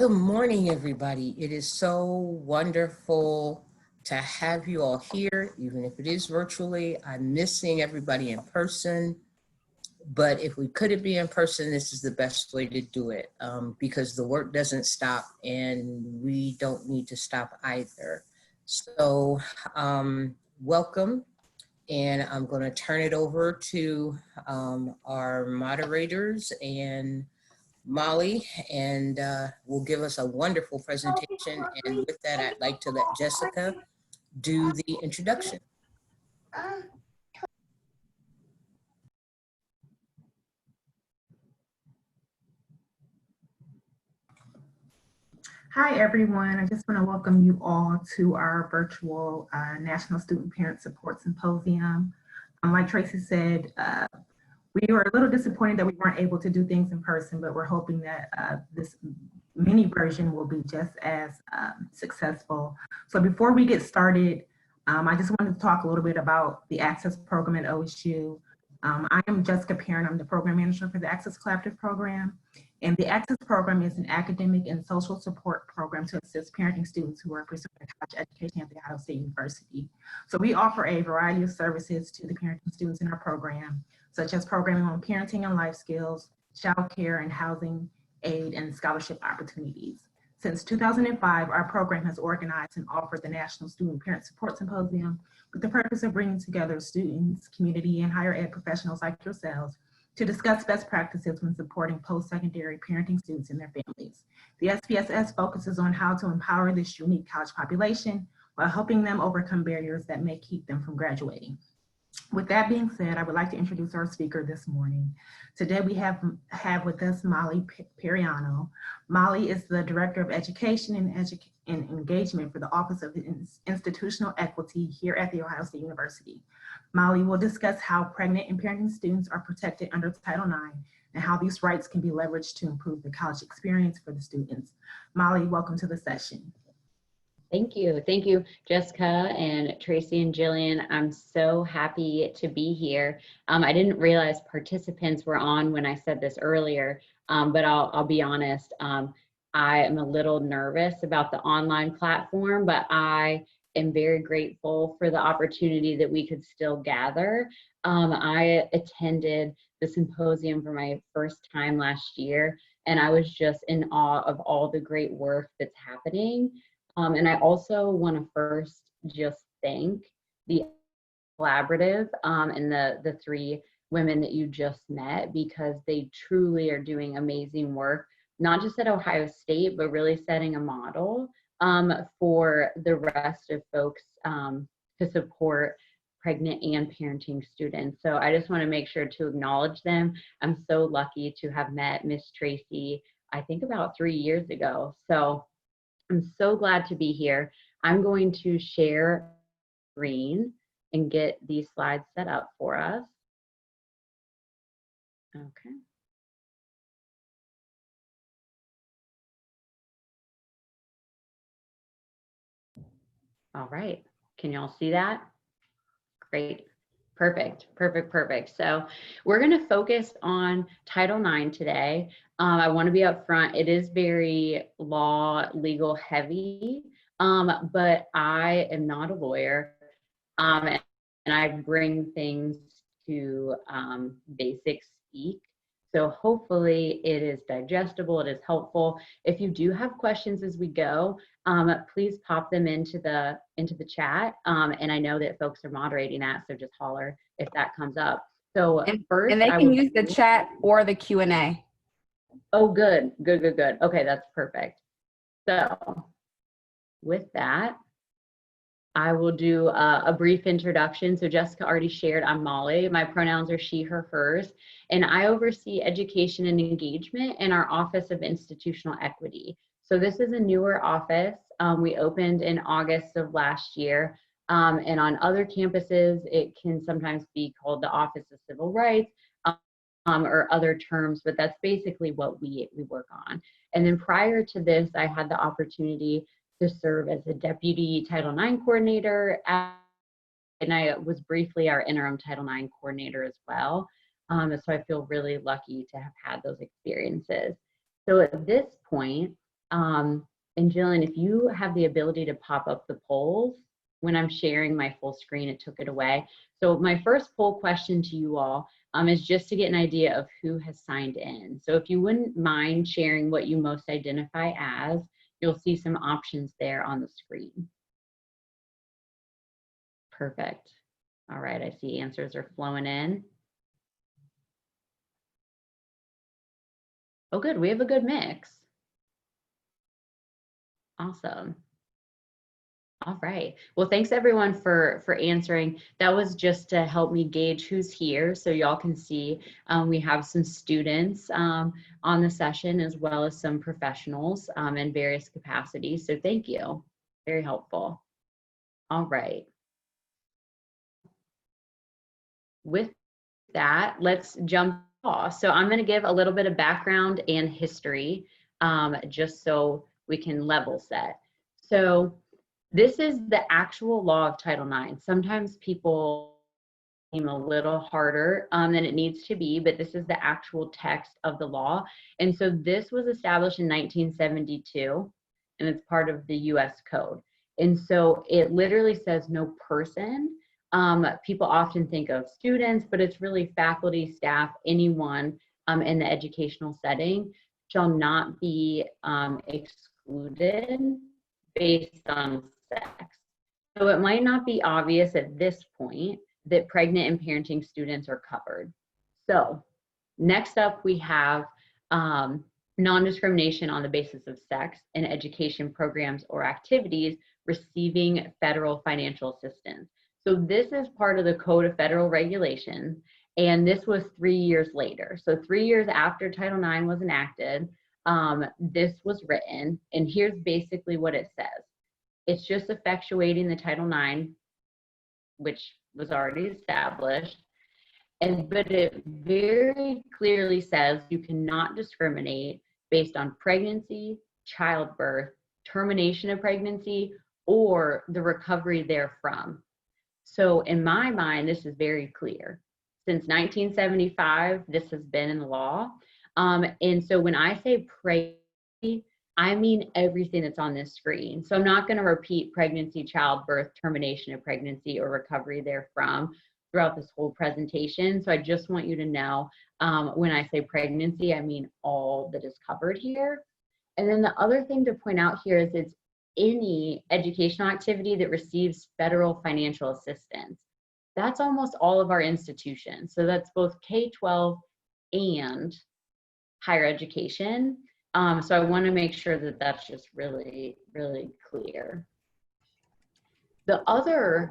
Good morning, everybody. It is so wonderful to have you all here, even if it is virtually. I'm missing everybody in person, but if we couldn't be in person, this is the best way to do it because the work doesn't stop and we don't need to stop either. So welcome, and I'm going to turn it over to our moderators and Molly, and will give us a wonderful presentation. And with that, I'd like to let Jessica do the introduction. Hi, everyone. I just want to welcome you all to our virtual National Student Parent Support Symposium. Like Tracy said, we were a little disappointed that we weren't able to do things in person, but we're hoping that this mini version will be just as successful. So before we get started, I just wanted to talk a little bit about the Access program at OSU. I am Jessica Perrin. I'm the program manager for the Access Collaborative program. And the Access program is an academic and social support program to assist parenting students who are pursuing a college education at The Ohio State University. So we offer a variety of services to the parenting students in our program, such as programming on parenting and life skills, child care and housing aid, and scholarship opportunities. Since 2005, our program has organized and offered the National Student Parent Support Symposium with the purpose of bringing together students, community, and higher ed professionals like yourselves to discuss best practices when supporting post-secondary parenting students and their families. The SPSS focuses on how to empower this unique college population while helping them overcome barriers that may keep them from graduating. With that being said, I would like to introduce our speaker this morning. Today we have with us Molly Periano. Molly is the Director of Education and Engagement for the Office of Institutional Equity here at The Ohio State University. Molly will discuss how pregnant and parenting students are protected under Title IX and how these rights can be leveraged to improve the college experience for the students. Molly, welcome to the session. Thank you. Thank you, Jessica and Tracy and Jillian. I'm so happy to be here. I didn't realize participants were on when I said this earlier, but I'll be honest. I am a little nervous about the online platform, but I am very grateful for the opportunity that we could still gather. I attended the symposium for my first time last year, and I was just in awe of all the great work that's happening. And I also want to first just thank the collaborative and the three women that you just met, because they truly are doing amazing work, not just at Ohio State, but really setting a model for the rest of folks to support pregnant and parenting students. So I just want to make sure to acknowledge them. I'm so lucky to have met Miss Tracy, I think about 3 years ago. So I'm so glad to be here. I'm going to share screen and get these slides set up for us. Okay. All right. Can y'all see that? Great. Perfect, perfect, perfect. So we're going to focus on Title IX today. I want to be upfront. It is very legal heavy, but I am not a lawyer, and I bring things to basic speak. So hopefully it is digestible, it is helpful. If you do have questions as we go, please pop them into the chat. And I know that folks are moderating that, so just holler if that comes up. So first, and they can use the chat or the Q&A. Oh, good. Okay, that's perfect. So with that, I will do a brief introduction. So Jessica already shared, I'm Molly. My pronouns are she, her, hers, and I oversee education and engagement in our Office of Institutional Equity. So this is a newer office. We opened in August of last year, and on other campuses, it can sometimes be called the Office of Civil Rights or other terms, but that's basically what we work on. And then prior to this, I had the opportunity to serve as a deputy Title IX coordinator, and I was briefly our interim Title IX coordinator as well. So I feel really lucky to have had those experiences. So at this point, And Jillian, if you have the ability to pop up the polls, when I'm sharing my full screen, it took it away. So my first poll question to you all is just to get an idea of who has signed in. So if you wouldn't mind sharing what you most identify as, you'll see some options there on the screen. Perfect. All right, I see answers are flowing in. Oh, good, we have a good mix. Awesome. All right. Well, thanks everyone for answering. That was just to help me gauge who's here, so y'all can see we have some students on the session as well as some professionals in various capacities. So thank you. Very helpful. All right. With that, let's jump off. So I'm going to give a little bit of background and history just so we can level set. So this is the actual law of Title IX. Sometimes people seem a little harder than it needs to be, but this is the actual text of the law. And so this was established in 1972, and it's part of the US Code. And so it literally says no person. People often think of students, but it's really faculty, staff, anyone in the educational setting shall not be excluded based on sex. So it might not be obvious at this point that pregnant and parenting students are covered. So next up we have non-discrimination on the basis of sex in education programs or activities receiving federal financial assistance. So this is part of the Code of Federal Regulations, and this was 3 years later. So 3 years after Title IX was enacted, this was written, and here's basically what it says. It's just effectuating the Title IX, which was already established, but it very clearly says you cannot discriminate based on pregnancy, childbirth, termination of pregnancy, or the recovery therefrom. So in my mind, this is very clear. Since 1975, this has been in the law. And so when I say pregnancy, I mean everything that's on this screen. So I'm not going to repeat pregnancy, childbirth, termination of pregnancy, or recovery therefrom throughout this whole presentation. So I just want you to know when I say pregnancy, I mean all that is covered here. And then the other thing to point out here is it's any educational activity that receives federal financial assistance. That's almost all of our institutions. So that's both K-12 and higher education. So I want to make sure that that's just really, really clear. The other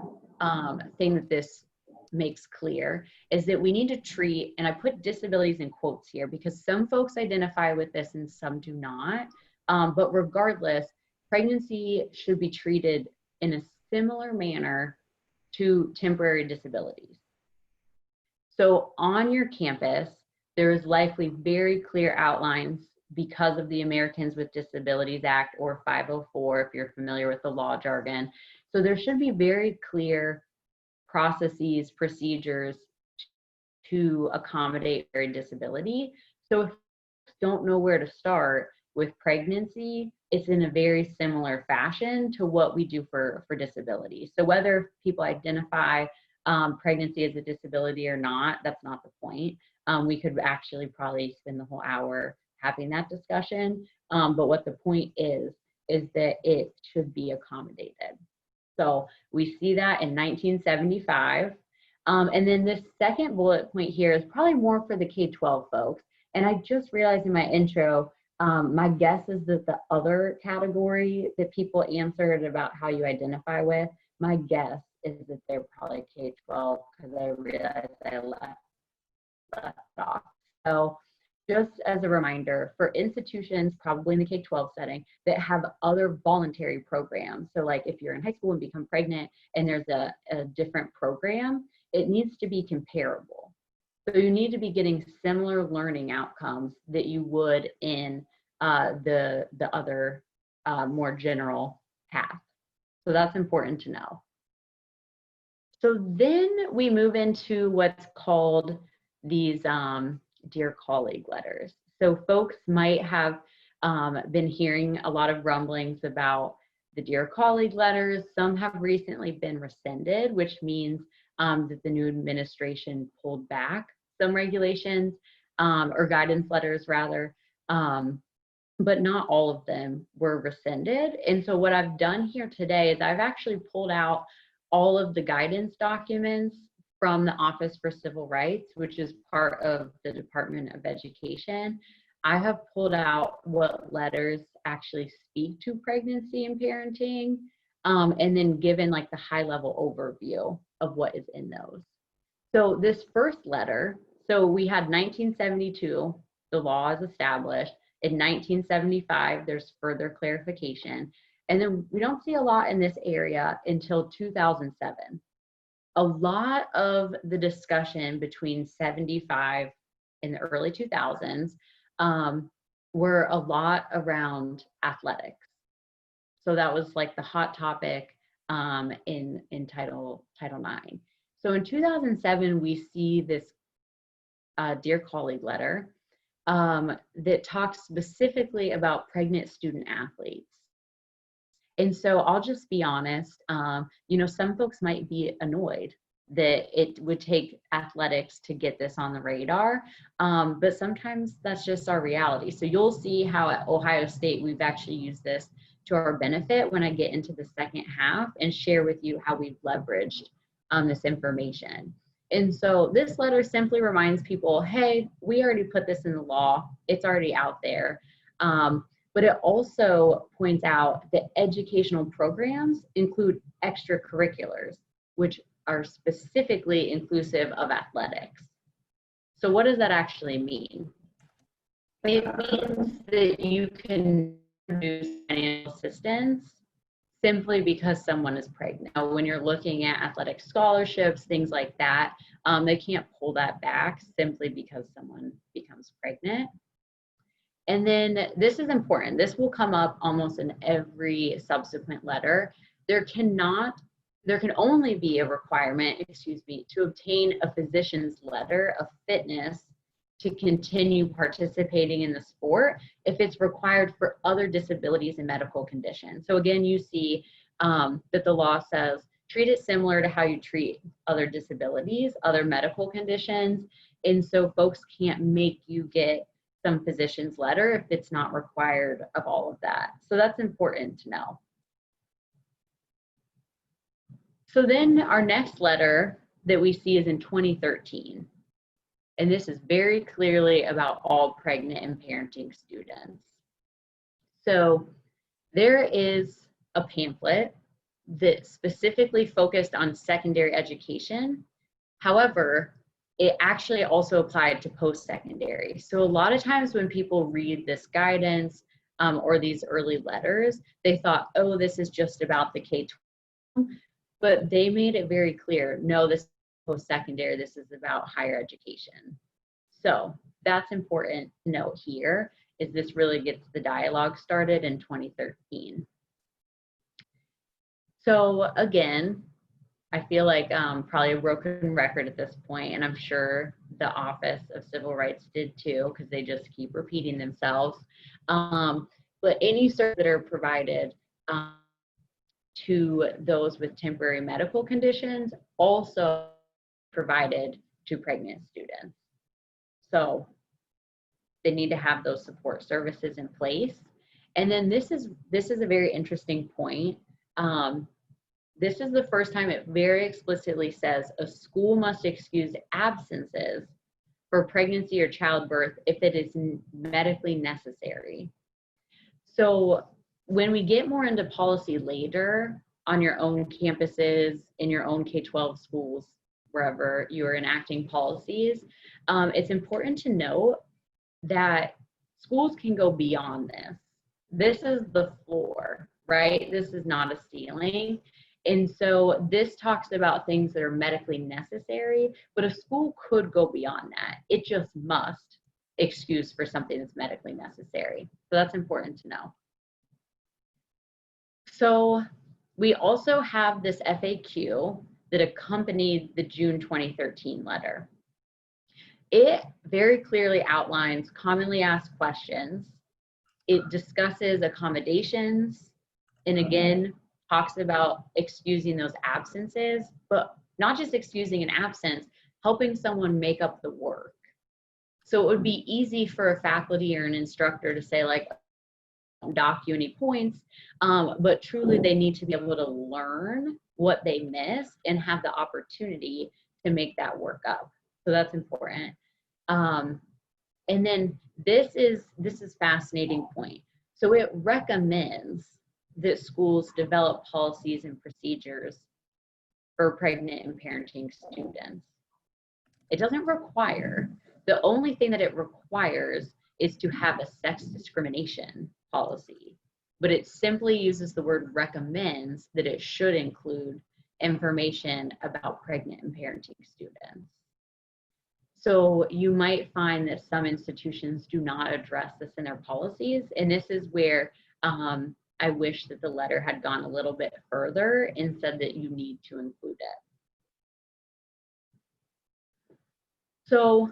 thing that this makes clear is that we need to treat, and I put disabilities in quotes here because some folks identify with this and some do not. But regardless, pregnancy should be treated in a similar manner to temporary disabilities. So on your campus, there is likely very clear outlines because of the Americans with Disabilities Act or 504, if you're familiar with the law jargon. So there should be very clear processes, procedures to accommodate varied disability. So if you don't know where to start with pregnancy, it's in a very similar fashion to what we do for disability. So whether people identify pregnancy as a disability or not, that's not the point. We could actually probably spend the whole hour having that discussion. But what the point is that it should be accommodated. So we see that in 1975. And then this second bullet point here is probably more for the K-12 folks. And I just realized in my intro, my guess is that the other category that people answered about how you identify with, my guess is that they're probably K-12 because I realized I left off. So just as a reminder, for institutions, probably in the K-12 setting, that have other voluntary programs. So like if you're in high school and become pregnant and there's a different program, it needs to be comparable. So you need to be getting similar learning outcomes that you would in the other more general path. So that's important to know. So then we move into what's called these Dear Colleague letters. So folks might have Been hearing a lot of rumblings about the Dear Colleague letters. Some have recently been rescinded, which means that the new administration pulled back some regulations or guidance letters rather, but not all of them were rescinded. And so what I've done here today is I've actually pulled out all of the guidance documents from the Office for Civil Rights, which is part of the Department of Education. I have pulled out what letters actually speak to pregnancy and parenting, and then given like the high level overview of what is in those. So this first letter, so we had 1972, the law is established. In 1975, there's further clarification. And then we don't see a lot in this area until 2007. A lot of the discussion between 75 and the early 2000s were a lot around athletics. So that was like the hot topic in Title IX. So in 2007, we see this Dear Colleague letter that talks specifically about pregnant student athletes. And so I'll just be honest, you know, some folks might be annoyed that it would take athletics to get this on the radar, but sometimes that's just our reality. So you'll see how at Ohio State, we've actually used this to our benefit when I get into the second half and share with you how we've leveraged this information. And so this letter simply reminds people, hey, we already put this in the law. It's already out there. But it also points out that educational programs include extracurriculars, which are specifically inclusive of athletics. So what does that actually mean? It means that you can produce financial assistance simply because someone is pregnant. Now, when you're looking at athletic scholarships, things like that, they can't pull that back simply because someone becomes pregnant. And then this is important. This will come up almost in every subsequent letter. There can only be a requirement, to obtain a physician's letter of fitness to continue participating in the sport if it's required for other disabilities and medical conditions. So again, you see that the law says, treat it similar to how you treat other disabilities, other medical conditions. And so folks can't make you get some physician's letter if it's not required of all of that. So that's important to know. So then our next letter that we see is in 2013. And this is very clearly about all pregnant and parenting students. So there is a pamphlet that specifically focused on secondary education. However, it actually also applied to post-secondary. So a lot of times when people read this guidance or these early letters, they thought, oh, this is just about the K-12, but they made it very clear, no, this is post-secondary, this is about higher education. So that's important to note here, is this really gets the dialogue started in 2013. So again, I feel like probably a broken record at this point, and I'm sure the Office of Civil Rights did too, because they just keep repeating themselves. But any services that are provided to those with temporary medical conditions also provided to pregnant students. So they need to have those support services in place. And then this is a very interesting point. This is the first time it very explicitly says a school must excuse absences for pregnancy or childbirth if it is medically necessary. So when we get more into policy later on your own campuses, in your own K-12 schools, wherever you're enacting policies, it's important to note that schools can go beyond this. This is the floor, right? This is not a ceiling. And so this talks about things that are medically necessary, but a school could go beyond that. It just must excuse for something that's medically necessary. So that's important to know. So we also have this FAQ that accompanied the June 2013 letter. It very clearly outlines commonly asked questions It discusses accommodations, and again, talks about excusing those absences, but not just excusing an absence, helping someone make up the work. So it would be easy for a faculty or an instructor to say, like, dock you any points, but truly they need to be able to learn what they missed and have the opportunity to make that work up. So that's important. And then this is fascinating point. So it recommends that schools develop policies and procedures for pregnant and parenting students. It doesn't require. The only thing that it requires is to have a sex discrimination policy, but it simply uses the word recommends that it should include information about pregnant and parenting students. So you might find that some institutions do not address this in their policies, and this is where I wish that the letter had gone a little bit further and said that you need to include it. So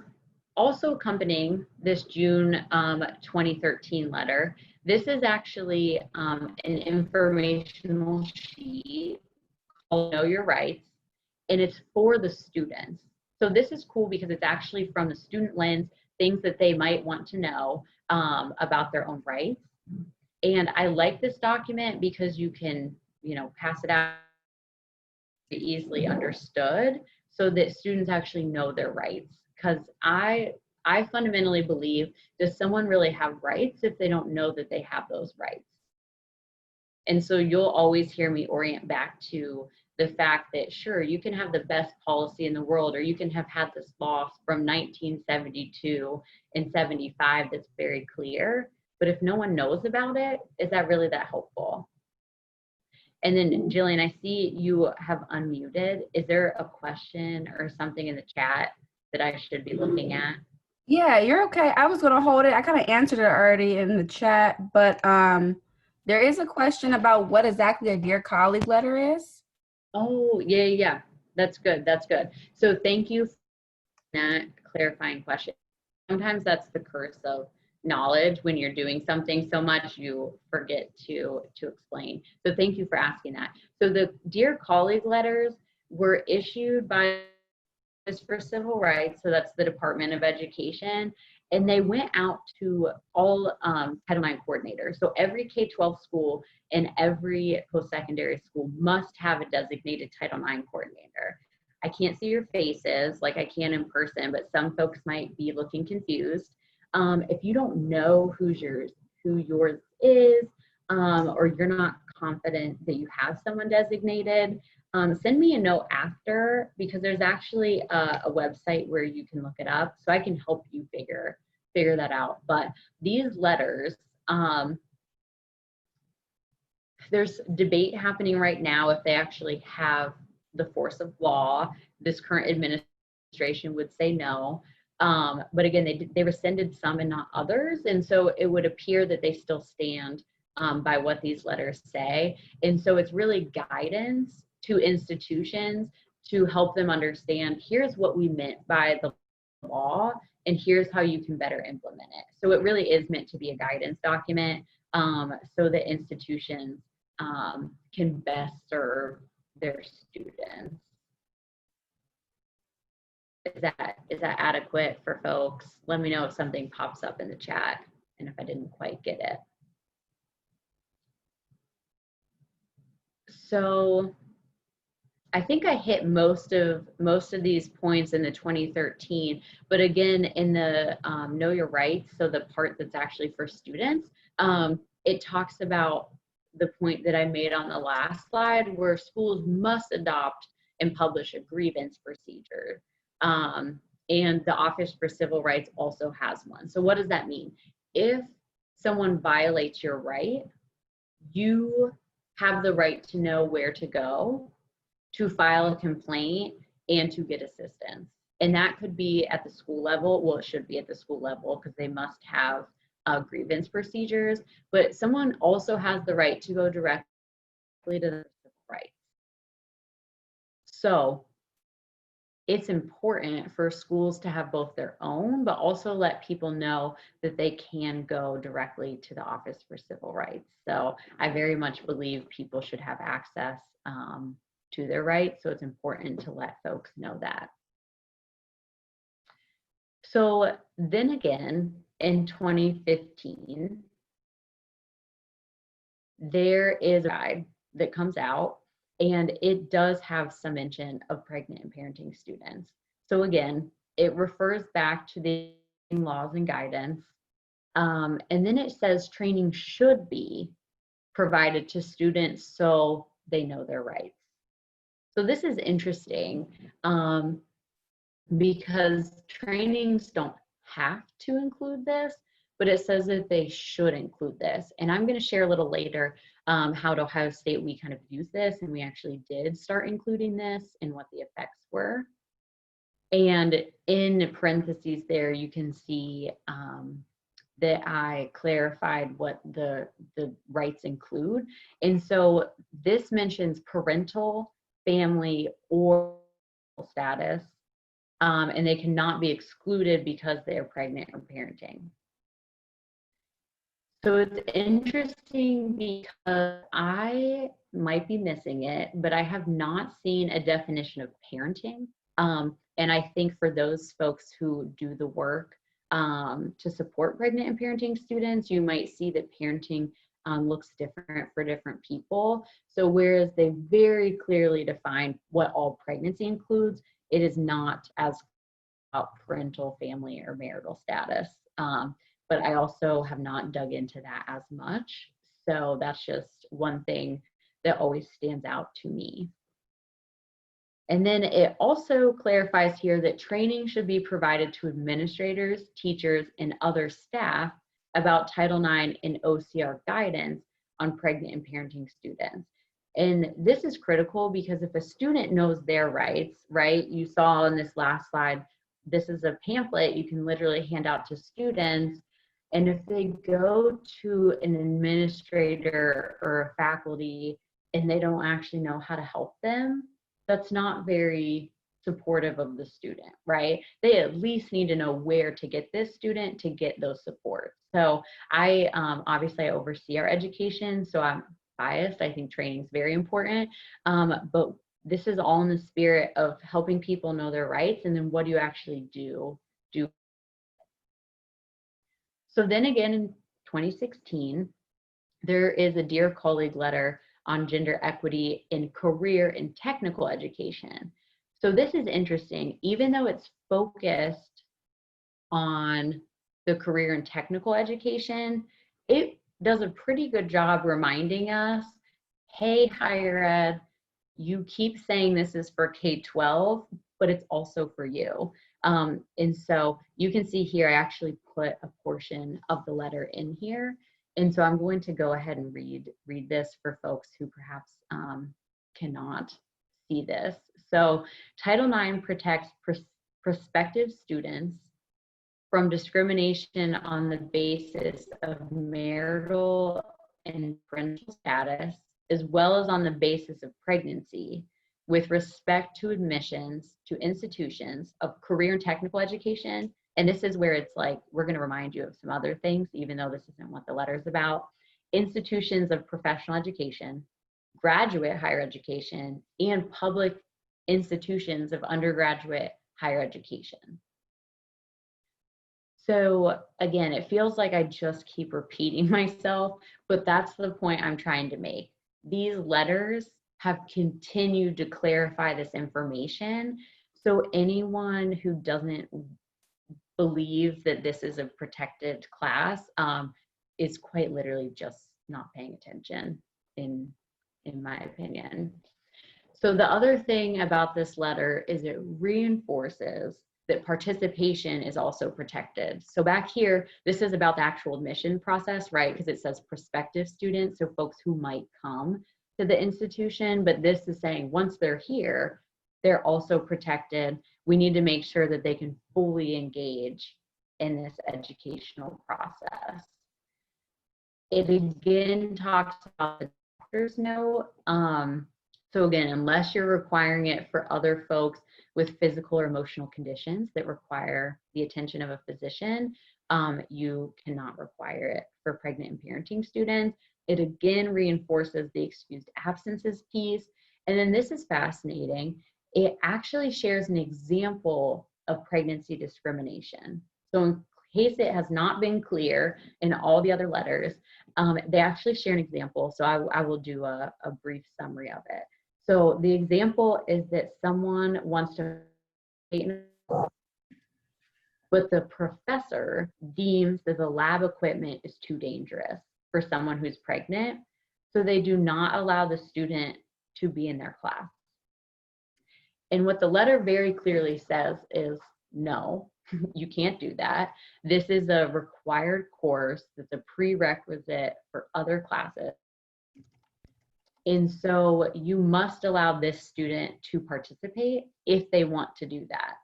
also accompanying this June 2013 letter, this is actually an informational sheet called Know Your Rights, and it's for the students. So this is cool because it's actually from the student lens, things that they might want to know about their own rights. And I like this document because you can, pass it out easily understood so that students actually know their rights. Because I fundamentally believe, does someone really have rights if they don't know that they have those rights? And so you'll always hear me orient back to the fact that, sure, you can have the best policy in the world, or you can have had this law from 1972 and 75 that's very clear, but if no one knows about it, is that really that helpful? And then Jillian, I see you have unmuted. Is there a question or something in the chat that I should be looking at? Yeah, you're okay. I was gonna hold it. I kind of answered it already in the chat, but there is a question about what exactly a Dear Colleague letter is. Oh, yeah. That's good. So thank you for that clarifying question. Sometimes that's the curse of knowledge. When you're doing something so much, you forget to explain. So thank you for asking that. So the Dear Colleague letters were issued by for Civil Rights, so that's the Department of Education, and they went out to all Title IX coordinators. So every K-12 school and every post-secondary school must have a designated Title IX coordinator. I can't see your faces like I can in person, but some folks might be looking confused. If you don't know who yours is, or you're not confident that you have someone designated, send me a note after, because there's actually a website where you can look it up, so I can help you figure that out. But these letters, there's debate happening right now if they actually have the force of law. This current administration would say no. But again, they rescinded some and not others. And so it would appear that they still stand by what these letters say. And so it's really guidance to institutions to help them understand, here's what we meant by the law, and here's how you can better implement it. So it really is meant to be a guidance document so that institutions can best serve their students. Is that adequate for folks? Let me know if something pops up in the chat and if I didn't quite get it. So I think I hit most of these points in the 2013, but again, in the Know Your Rights, so the part that's actually for students, it talks about the point that I made on the last slide, where schools must adopt and publish a grievance procedure. And the Office for Civil Rights also has one. So what does that mean? If someone violates your right, you have the right to know where to go to file a complaint and to get assistance. And that could be at the school level. Well, it should be at the school level because they must have grievance procedures, but someone also has the right to go directly to the civil rights. So it's important for schools to have both their own, but also let people know that they can go directly to the Office for Civil Rights. So I very much believe people should have access to their rights. So it's important to let folks know that. So then again, in 2015, there is a guide that comes out, and it does have some mention of pregnant and parenting students. So again, it refers back to the laws and guidance. And then it says training should be provided to students so they know their rights. So this is interesting because trainings don't have to include this, but it says that they should include this. And I'm going to share a little later how at Ohio State we kind of use this, and we actually did start including this and what the effects were. And in parentheses there, you can see that I clarified what the rights include. And so this mentions parental, family, or status, and they cannot be excluded because they are pregnant or parenting. So it's interesting because I might be missing it, but I have not seen a definition of parenting. And I think for those folks who do the work to support pregnant and parenting students, you might see that parenting looks different for different people. So whereas they very clearly define what all pregnancy includes, it is not as about parental, family, or marital status. But I also have not dug into that as much. So that's just one thing that always stands out to me. And then it also clarifies here that training should be provided to administrators, teachers, and other staff about Title IX and OCR guidance on pregnant and parenting students. And this is critical because if a student knows their rights, right? You saw in this last slide, this is a pamphlet you can literally hand out to students. And if they go to an administrator or a faculty and they don't actually know how to help them, that's not very supportive of the student, right? They at least need to know where to get this student to get those supports. So I obviously I oversee our education, so I'm biased. I think training is very important, but this is all in the spirit of helping people know their rights, and then what do you actually do? So then again in 2016, there is a Dear Colleague letter on gender equity in career and technical education. So this is interesting, even though it's focused on the career and technical education, it does a pretty good job reminding us, hey, higher ed, you keep saying this is for K-12, but it's also for you. And so you can see here, I actually put a portion of the letter in here. And so I'm going to go ahead and read this for folks who perhaps cannot see this. So Title IX protects prospective students from discrimination on the basis of marital and parental status, as well as on the basis of pregnancy, with respect to admissions to institutions of career and technical education. And this is where it's like, we're going to remind you of some other things, even though this isn't what the letter is about. Institutions of professional education, graduate higher education, and public institutions of undergraduate higher education. So again, it feels like I just keep repeating myself, but that's the point I'm trying to make. These letters have continued to clarify this information. So anyone who doesn't believe that this is a protected class is quite literally just not paying attention, in my opinion. So the other thing about this letter is it reinforces that participation is also protected. So back here, this is about the actual admission process, right? Because it says prospective students, so folks who might come to the institution, but this is saying once they're here, they're also protected. We need to make sure that they can fully engage in this educational process. It again talks about the doctor's note. So again, unless you're requiring it for other folks with physical or emotional conditions that require the attention of a physician, you cannot require it for pregnant and parenting students. It again reinforces the excused absences piece. And then this is fascinating. It actually shares an example of pregnancy discrimination. So in case it has not been clear in all the other letters, they actually share an example. So I will do a brief summary of it. So the example is that someone wants to, but the professor deems that the lab equipment is too dangerous for someone who's pregnant. So they do not allow the student to be in their class. And what the letter very clearly says is, no, you can't do that. This is a required course that's a prerequisite for other classes. And so you must allow this student to participate if they want to do that.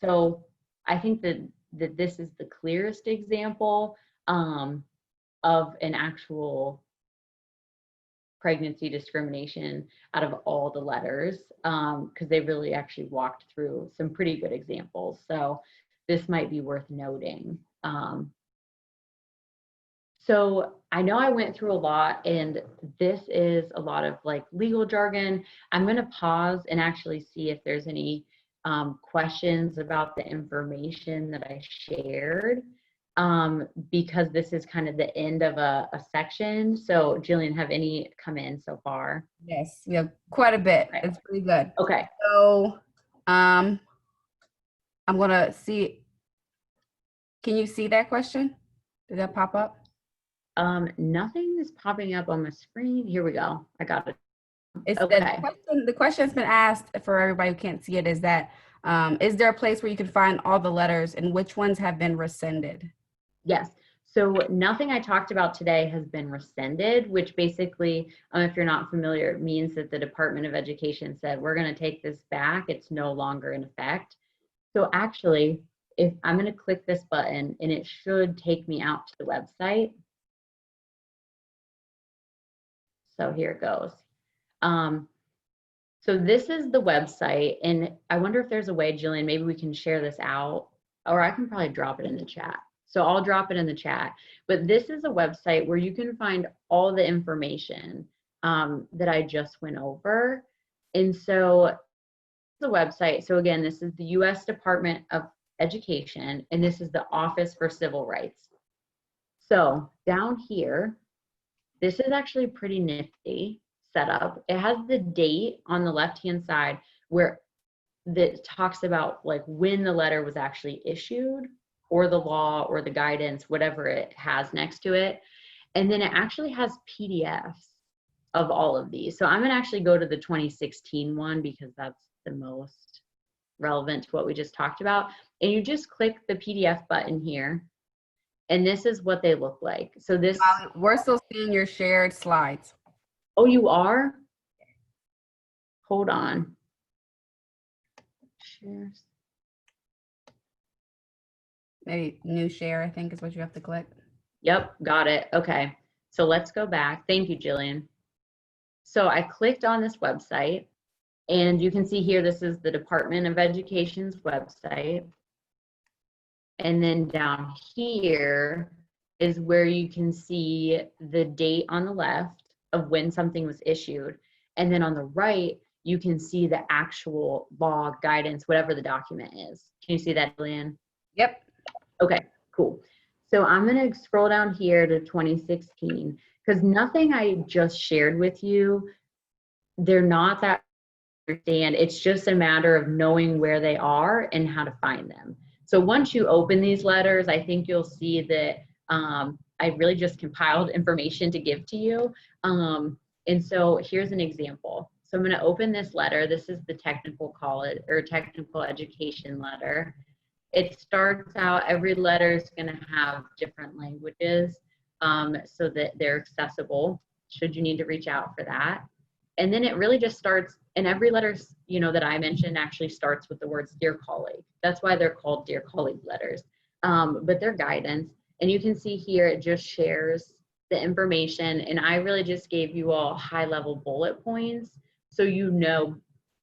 So I think that this is the clearest example of an actual pregnancy discrimination out of all the letters, because they really actually walked through some pretty good examples. So this might be worth noting. So I know I went through a lot, and this is a lot of like legal jargon. I'm going to pause and actually see if there's any questions about the information that I shared, because this is kind of the end of a section. So Jillian, have any come in so far? Yes, we have quite a bit. Right. It's pretty good. Okay. So I'm gonna see. Can you see that question? Did that pop up? Nothing is popping up on my screen. Here we go. I got it. It's Okay. the question that's been asked for everybody who can't see it is that, is there a place where you can find all the letters and which ones have been rescinded? Yes. So nothing I talked about today has been rescinded, which basically, if you're not familiar, it means that the Department of Education said, we're going to take this back. It's no longer in effect. So actually, if I'm going to click this button, and it should take me out to the website. So here it goes. So this is the website, and I wonder if there's a way, Jillian, maybe we can share this out, or I can probably drop it in the chat. So I'll drop it in the chat, but this is a website where you can find all the information that I just went over. And so the website, so again, this is the US Department of Education, and this is the Office for Civil Rights. So down here, this is actually pretty nifty setup. It has the date on the left-hand side where that talks about like when the letter was actually issued, or the law or the guidance, whatever it has next to it. And then it actually has PDFs of all of these. So I'm gonna actually go to the 2016 one because that's the most relevant to what we just talked about. And you just click the PDF button here. And this is what they look like. So this, We're still seeing your shared slides. oh, you are? Hold on. Shares. Maybe new share, I think is what you have to click. Yep, got it. Okay, so let's go back. Thank you, Jillian. So I clicked on this website, and you can see here, this is the Department of Education's website. And then down here is where you can see the date on the left of when something was issued. And then on the right, you can see the actual law, guidance, whatever the document is. Can you see that, Jillian? Yep. Okay, cool. So I'm going to scroll down here to 2016, because nothing I just shared with you, they're not that understand. It's just a matter of knowing where they are and how to find them. So once you open these letters, I think you'll see that I really just compiled information to give to you. And so here's an example. So I'm going to open this letter. This is the technical college or technical education letter. It starts out, every letter is going to have different languages so that they're accessible should you need to reach out for that. And then it really just starts, and every letter, you know, that I mentioned actually starts with the words "Dear Colleague." That's why they're called Dear Colleague letters, but they're guidance. And you can see here, it just shares the information, and I really just gave you all high-level bullet points so you know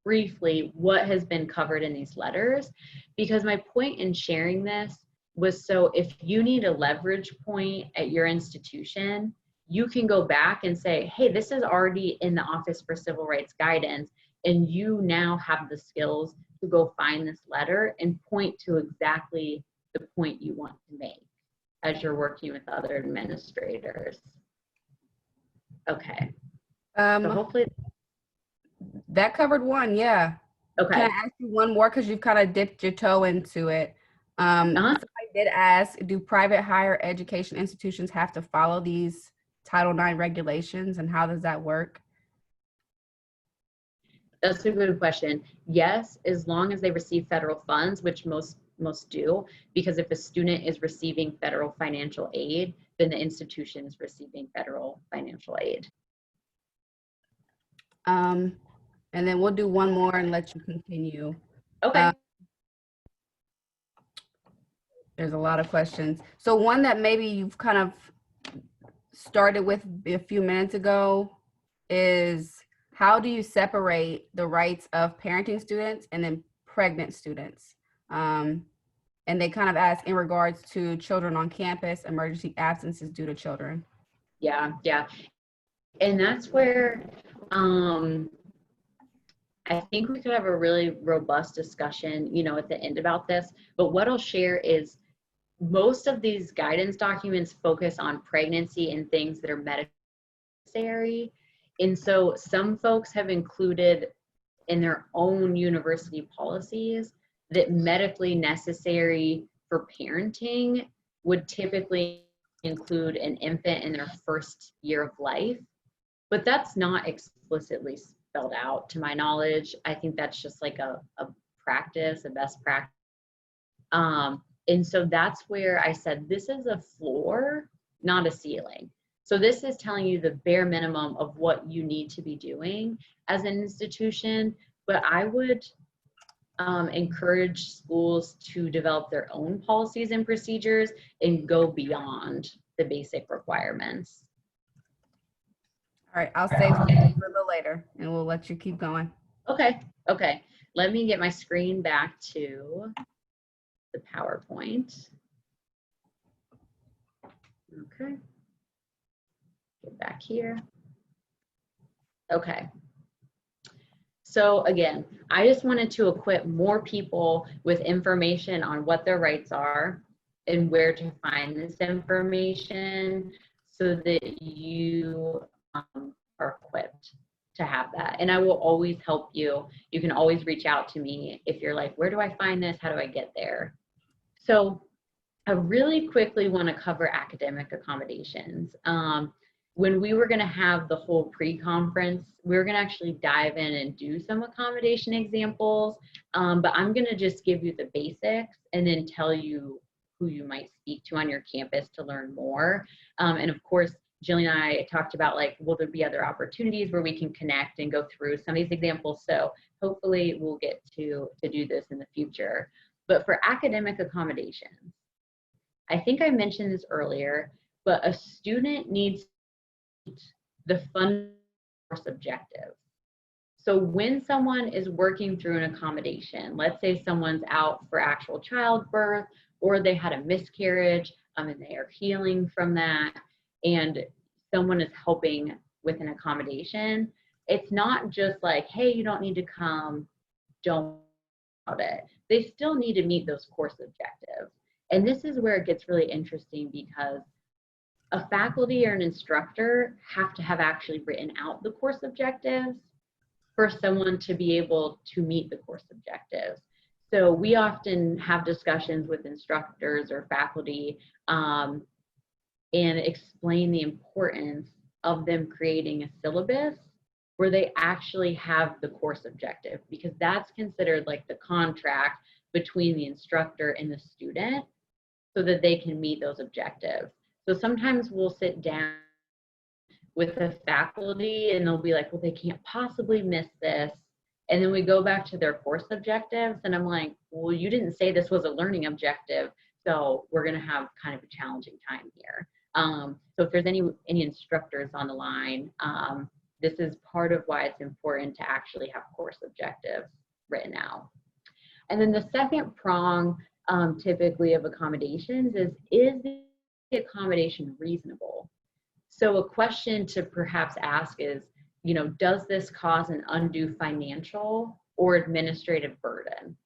briefly what has been covered in these letters, because my point in sharing this was so if you need a leverage point at your institution, you can go back and say, hey, this is already in the Office for Civil Rights Guidance, and you now have the skills to go find this letter and point to exactly the point you want to make as you're working with other administrators. Okay. So hopefully that covered one, yeah. Okay. Can I ask you one more, because you've kind of dipped your toe into it? So I did ask, do private higher education institutions have to follow these Title IX regulations, and how does that work? That's a good question. Yes, as long as they receive federal funds, which most do, because if a student is receiving federal financial aid, then the institution is receiving federal financial aid. And then we'll do one more and let you continue. Okay. There's a lot of questions. So one that maybe you've kind of started with a few minutes ago is, how do you separate the rights of parenting students and then pregnant students? And they kind of ask in regards to children on campus, emergency absences due to children. Yeah. And that's where I think we could have a really robust discussion, at the end about this. But what I'll share is most of these guidance documents focus on pregnancy and things that are medically necessary. And so some folks have included in their own university policies that medically necessary for parenting would typically include an infant in their first year of life. But that's not explicitly spelled out to my knowledge. I think that's just like a practice, a best practice. And so that's where I said, this is a floor, not a ceiling. So this is telling you the bare minimum of what you need to be doing as an institution, but I would encourage schools to develop their own policies and procedures and go beyond the basic requirements. All right, I'll save some for a little later and we'll let you keep going. Okay. Let me get my screen back to the PowerPoint. Okay. Get back here. Okay. So again, I just wanted to equip more people with information on what their rights are and where to find this information so that you are equipped to have that. And I will always help you. You can always reach out to me if you're like, where do I find this? How do I get there? So I really quickly want to cover academic accommodations. When we were going to have the whole pre-conference, we were going to actually dive in and do some accommodation examples, but I'm going to just give you the basics and then tell you who you might speak to on your campus to learn more. And of course, Jillian and I talked about will there be other opportunities where we can connect and go through some of these examples. So hopefully we'll get to do this in the future. But for academic accommodations, I think I mentioned this earlier, but a student needs the fund course objective. So when someone is working through an accommodation, let's say someone's out for actual childbirth or they had a miscarriage and they are healing from that, and someone is helping with an accommodation, it's not just like, hey, you don't need to come, don't worry about it. They still need to meet those course objectives. And this is where it gets really interesting, because a faculty or an instructor have to have actually written out the course objectives for someone to be able to meet the course objectives. So we often have discussions with instructors or faculty and explain the importance of them creating a syllabus where they actually have the course objective, because that's considered like the contract between the instructor and the student so that they can meet those objectives. So sometimes we'll sit down with the faculty and they'll be like, well, they can't possibly miss this. And then we go back to their course objectives and I'm like, well, you didn't say this was a learning objective, so we're gonna have kind of a challenging time here. So if there's any instructors on the line, this is part of why it's important to actually have course objectives written out. And then the second prong typically of accommodations is the accommodation reasonable? So a question to perhaps ask is, does this cause an undue financial or administrative burden?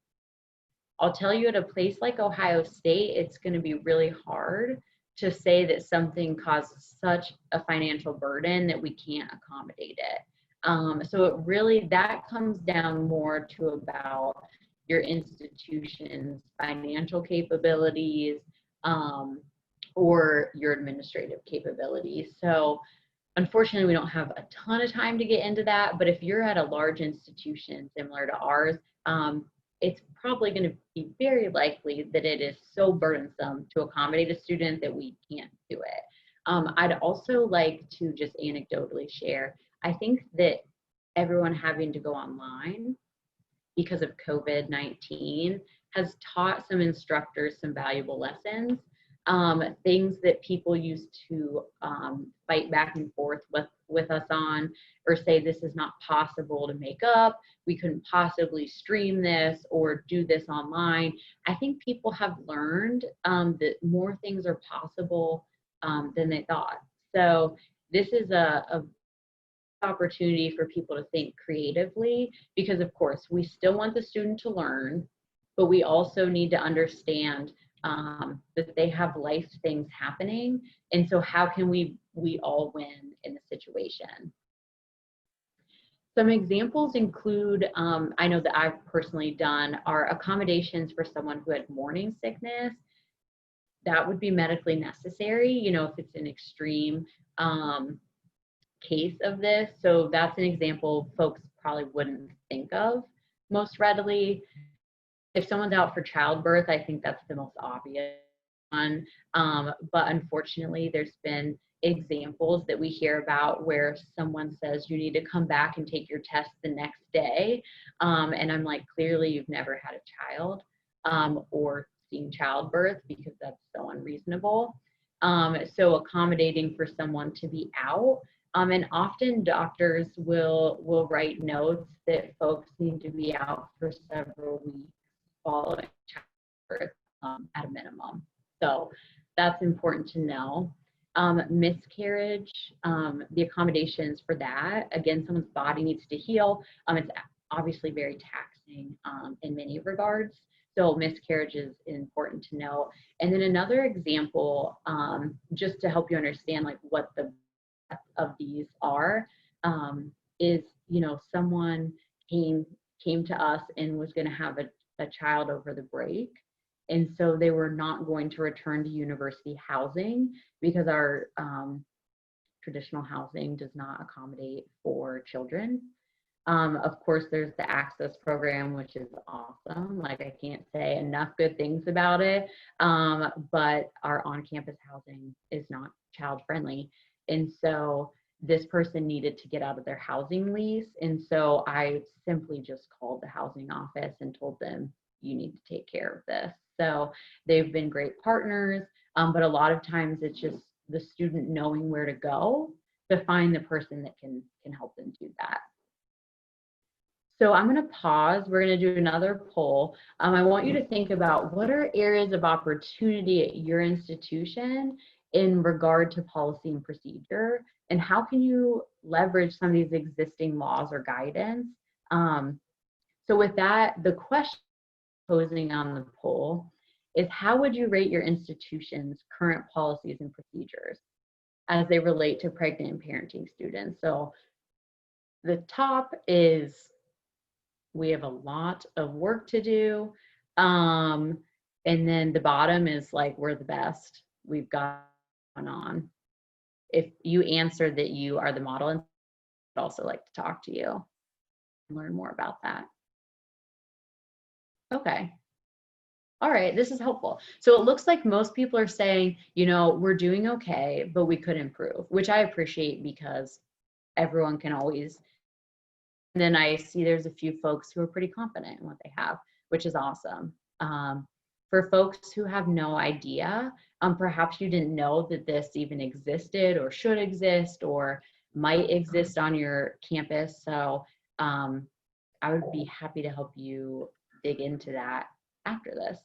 I'll tell you, at a place like Ohio State, it's going to be really hard to say that something causes such a financial burden that we can't accommodate it. So it really, that comes down more to about your institution's financial capabilities or your administrative capabilities. So unfortunately, we don't have a ton of time to get into that, but if you're at a large institution similar to ours, it's probably going to be very likely that it is so burdensome to accommodate a student that we can't do it. I'd also like to just anecdotally share, I think that everyone having to go online because of COVID-19 has taught some instructors some valuable lessons. Things that people used to fight back and forth with us on, or say this is not possible to make up, we couldn't possibly stream this or do this online. I think people have learned that more things are possible than they thought. So this is a opportunity for people to think creatively, because of course we still want the student to learn, but we also need to understand that they have life things happening, and so how can we all win in the situation? Some examples include, I know that I've personally done, are accommodations for someone who had morning sickness. That would be medically necessary, if it's an extreme case of this. So that's an example folks probably wouldn't think of most readily. If someone's out for childbirth, I think that's the most obvious one. But unfortunately, there's been examples that we hear about where someone says you need to come back and take your test the next day. And I'm like, clearly you've never had a child or seen childbirth, because that's so unreasonable. So accommodating for someone to be out. And often doctors will write notes that folks need to be out for several weeks following childbirth at a minimum. So that's important to know. Miscarriage, the accommodations for that, again, someone's body needs to heal. It's obviously very taxing in many regards. So miscarriage is important to know. And then another example, just to help you understand like what the of these are, is, someone came to us and was going to have a child over the break. And so they were not going to return to university housing because our traditional housing does not accommodate for children. Of course, there's the Access program, which is awesome. Like, I can't say enough good things about it. But our on-campus housing is not child friendly. And so this person needed to get out of their housing lease. And so I simply just called the housing office and told them, you need to take care of this. So they've been great partners, but a lot of times it's just the student knowing where to go to find the person that can help them do that. So I'm going to pause. We're going to do another poll. I want you to think about what are areas of opportunity at your institution in regard to policy and procedure, and how can you leverage some of these existing laws or guidance? So with that, the question posing on the poll is, how would you rate your institution's current policies and procedures as they relate to pregnant and parenting students? So the top is, we have a lot of work to do. And then the bottom is like, we're the best we've got on. If you answer that you are the model, and I'd also like to talk to you and learn more about that. Okay. All right, this is helpful. So it looks like most people are saying, we're doing okay, but we could improve, which I appreciate, because everyone can always. And then I see there's a few folks who are pretty confident in what they have, which is awesome. For folks who have no idea, perhaps you didn't know that this even existed or should exist or might exist on your campus. So I would be happy to help you dig into that after this.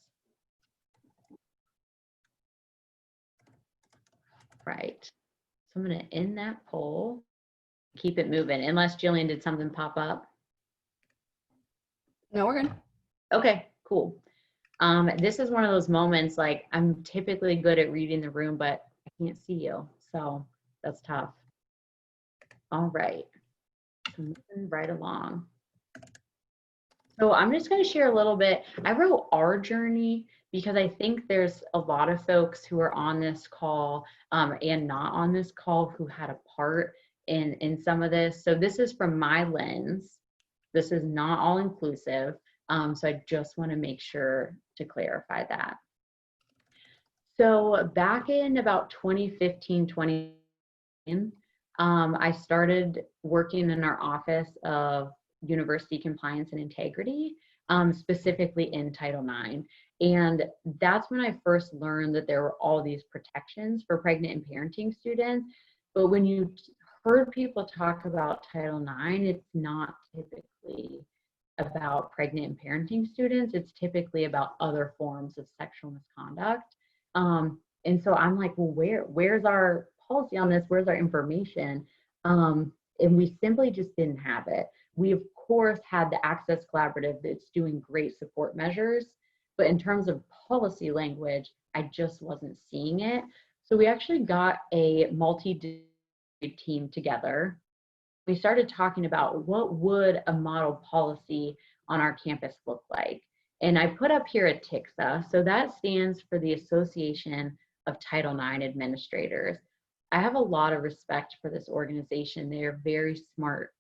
Right. So I'm going to end that poll, keep it moving, unless Jillian did something pop up. No, we're good. Okay, cool. This is one of those moments, like I'm typically good at reading the room, but I can't see you. So that's tough. All right. So moving right along. So I'm just going to share a little bit. I wrote our journey because I think there's a lot of folks who are on this call and not on this call who had a part in some of this. So this is from my lens. This is not all inclusive. So I just want to make sure to clarify that. So back in about 2015, 2016, I started working in our office of University Compliance and Integrity, specifically in Title IX. And that's when I first learned that there were all these protections for pregnant and parenting students. But when you heard people talk about Title IX, it's not typically about pregnant and parenting students. It's typically about other forms of sexual misconduct. And so I'm like, well, where's our policy on this? Where's our information? And we simply just didn't have it. We, of course, had the Access Collaborative that's doing great support measures, but in terms of policy language, I just wasn't seeing it. So we actually got a multi-disciplinary team together. We started talking about what would a model policy on our campus look like. And I put up here a TICSA. So that stands for the Association of Title IX Administrators. I have a lot of respect for this organization. They are very smart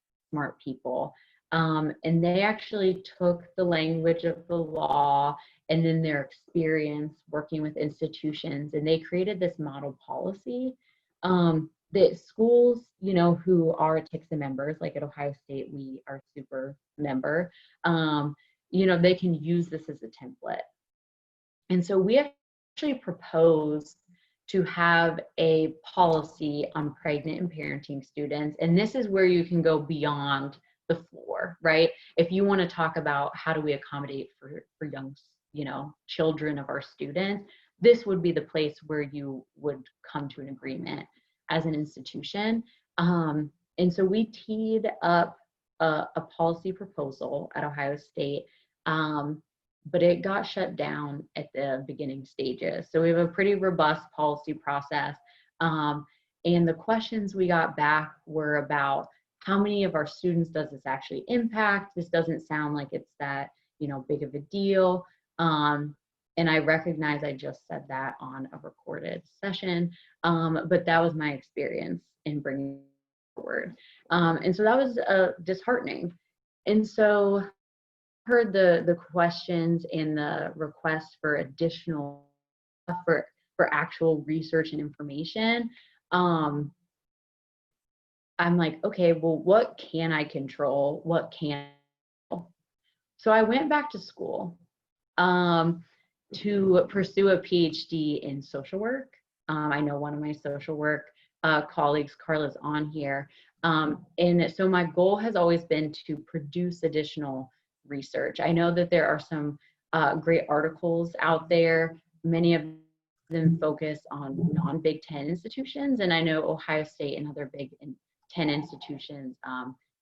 people. And they actually took the language of the law and then their experience working with institutions, and they created this model policy that schools, you know, who are TICSA members, like at Ohio State, we are super member, you know, they can use this as a template. And so we actually proposed to have a policy on pregnant and parenting students. And this is where you can go beyond the floor, right? If you want to talk about how do we accommodate for young, you know, children of our students, this would be the place where you would come to an agreement as an institution. And so we teed up a policy proposal at Ohio State, but it got shut down at the beginning stages. So we have a pretty robust policy process. And the questions we got back were about how many of our students does this actually impact? This doesn't sound like it's that, you know, big of a deal. And I recognize I just said that on a recorded session, but that was my experience in bringing it forward. And so that was disheartening. And so I heard the questions and the requests for additional, for actual research and information. I'm like, okay, well, what can I control? What can't? So I went back to school to pursue a PhD in social work. I know one of my social work colleagues, Carla's on here. And so my goal has always been to produce additional research. I know that there are some great articles out there. Many of them focus on non-Big Ten institutions. And I know Ohio State and other Big Ten institutions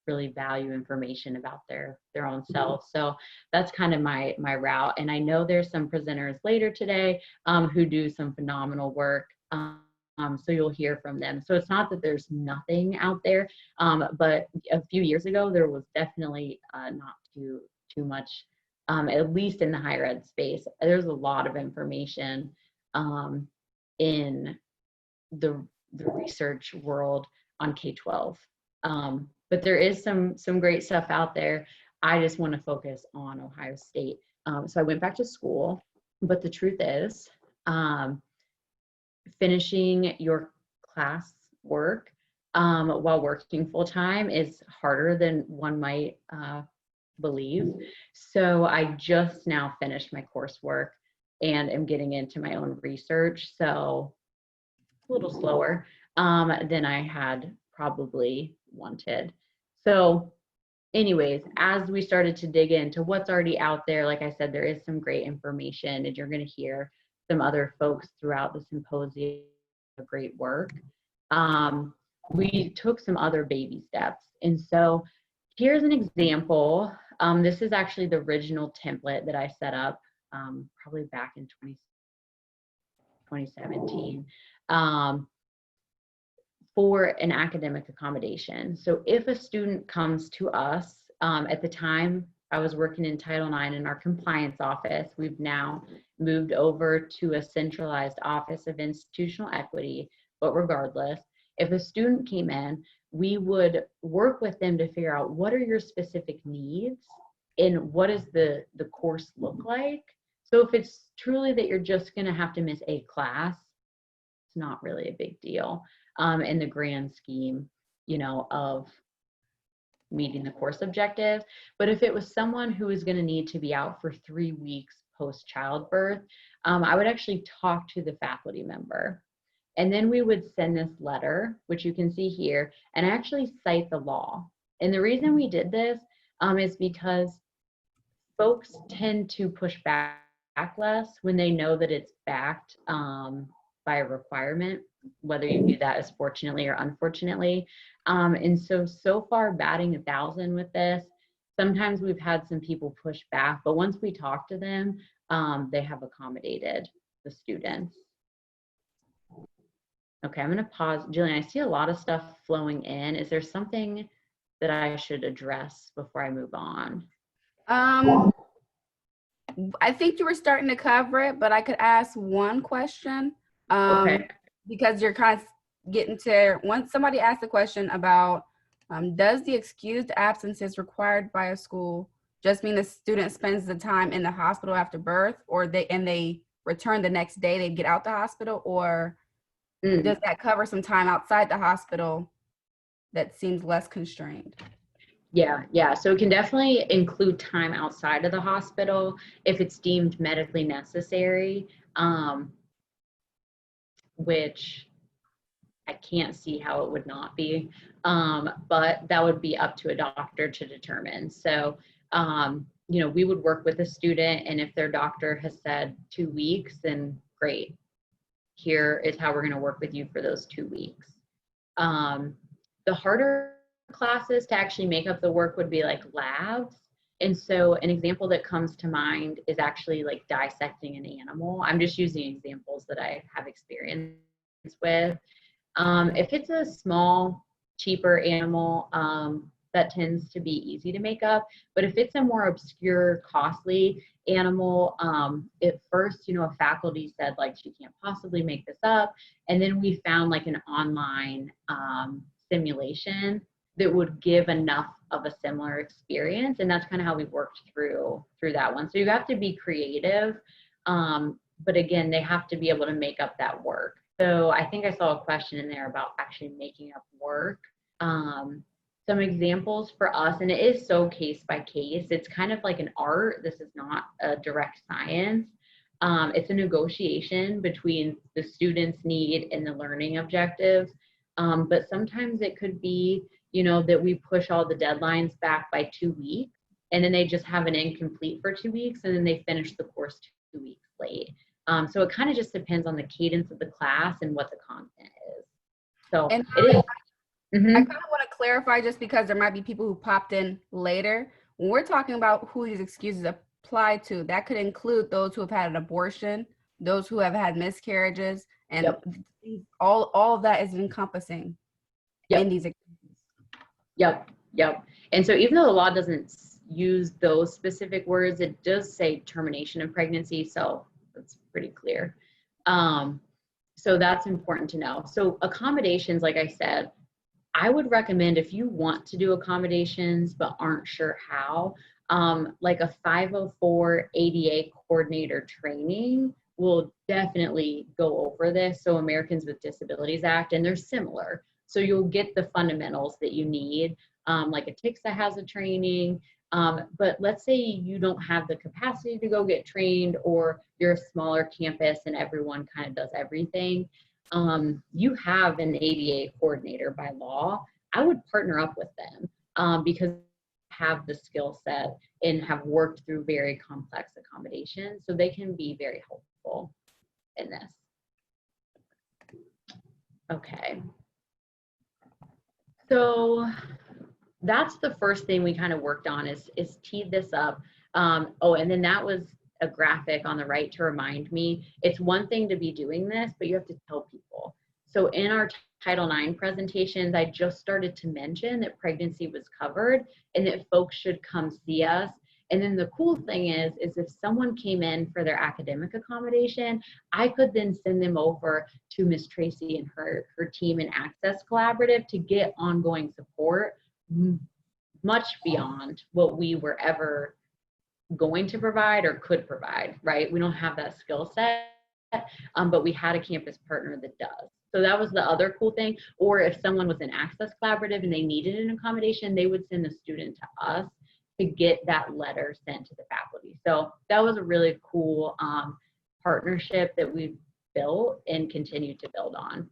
really value information about their own selves. So that's kind of my route. And I know there's some presenters later today who do some phenomenal work. So you'll hear from them. So it's not that there's nothing out there, but a few years ago, there was definitely not too much, at least in the higher ed space. There's a lot of information in the research world on K-12. But there is some great stuff out there. I just want to focus on Ohio State. So I went back to school, but the truth is, finishing your class work while working full-time is harder than one might believe. So I just now finished my coursework and am getting into my own research. So a little slower than I had probably wanted. So anyways, as we started to dig into what's already out there, like I said, there is some great information, and you're going to hear some other folks throughout the symposium do great work. We took some other baby steps. And so here's an example. This is actually the original template that I set up probably back in 2017 for an academic accommodation. So if a student comes to us, at the time I was working in Title IX in our compliance office, we've now moved over to a centralized office of institutional equity, but regardless, if a student came in, we would work with them to figure out what are your specific needs and what does the course look like. So if it's truly that you're just gonna have to miss a class, it's not really a big deal in the grand scheme, you know, of meeting the course objectives. But if it was someone who is gonna need to be out for 3 weeks post childbirth, I would actually talk to the faculty member. And then we would send this letter, which you can see here, and actually cite the law. And the reason we did this is because folks tend to push back less when they know that it's backed by a requirement, whether you view that as fortunately or unfortunately. And so far batting 1,000 with this. Sometimes we've had some people push back, but once we talk to them, they have accommodated the students. Okay, I'm gonna pause. Jillian, I see a lot of stuff flowing in. Is there something that I should address before I move on? I think you were starting to cover it, but I could ask one question. Okay. Because you're kind of getting to, once somebody asked a question about, does the excused absences required by a school just mean the student spends the time in the hospital after birth, or they return the next day, they get out the hospital, or does that cover some time outside the hospital that seems less constrained? Yeah. So it can definitely include time outside of the hospital if it's deemed medically necessary, which I can't see how it would not be, but that would be up to a doctor to determine. So, you know, we would work with a student, and if their doctor has said 2 weeks, then great. Here is how we're going to work with you for those 2 weeks. The harder classes to actually make up the work would be like labs. And so an example that comes to mind is actually like dissecting an animal. I'm just using examples that I have experience with. If it's a small, cheaper animal, that tends to be easy to make up. But if it's a more obscure, costly animal, at first, you know, a faculty said like, she can't possibly make this up. And then we found like an online simulation that would give enough of a similar experience. And that's kind of how we worked through that one. So you have to be creative. But again, they have to be able to make up that work. So I think I saw a question in there about actually making up work. Some examples for us, and it is so case by case. It's kind of like an art. This is not a direct science. It's a negotiation between the student's need and the learning objectives. But sometimes it could be, you know, that we push all the deadlines back by 2 weeks, and then they just have an incomplete for 2 weeks, and then they finish the course 2 weeks late. So it kind of just depends on the cadence of the class and what the content is. So And it is. I kind of want to clarify, just because there might be people who popped in later. When we're talking about who these excuses apply to, that could include those who have had an abortion, those who have had miscarriages, and all of that is encompassing in these excuses. Yep. And so even though the law doesn't use those specific words, it does say termination of pregnancy. So that's pretty clear. So that's important to know. So accommodations, like I said, I would recommend, if you want to do accommodations but aren't sure how, like a 504 ADA coordinator training will definitely go over this. So Americans with Disabilities Act, and they're similar. So you'll get the fundamentals that you need. Like a TICSA has a training. But let's say you don't have the capacity to go get trained, or you're a smaller campus and everyone kind of does everything. You have an ADA coordinator by law. I would partner up with them because they have the skill set and have worked through very complex accommodations, so they can be very helpful in this. Okay. So that's the first thing we kind of worked on is teed this up. Oh, and then that was a graphic on the right to remind me, it's one thing to be doing this, but you have to tell people. So in our Title IX presentations, I just started to mention that pregnancy was covered and that folks should come see us. And then the cool thing is if someone came in for their academic accommodation, I could then send them over to Miss Tracy and her team in Access Collaborative to get ongoing support much beyond what we were ever going to provide or could provide, right? We don't have that skill set, but we had a campus partner that does. So that was the other cool thing. Or if someone was in Access Collaborative and they needed an accommodation, they would send the student to us to get that letter sent to the faculty. So that was a really cool partnership that we've built and continue to build on.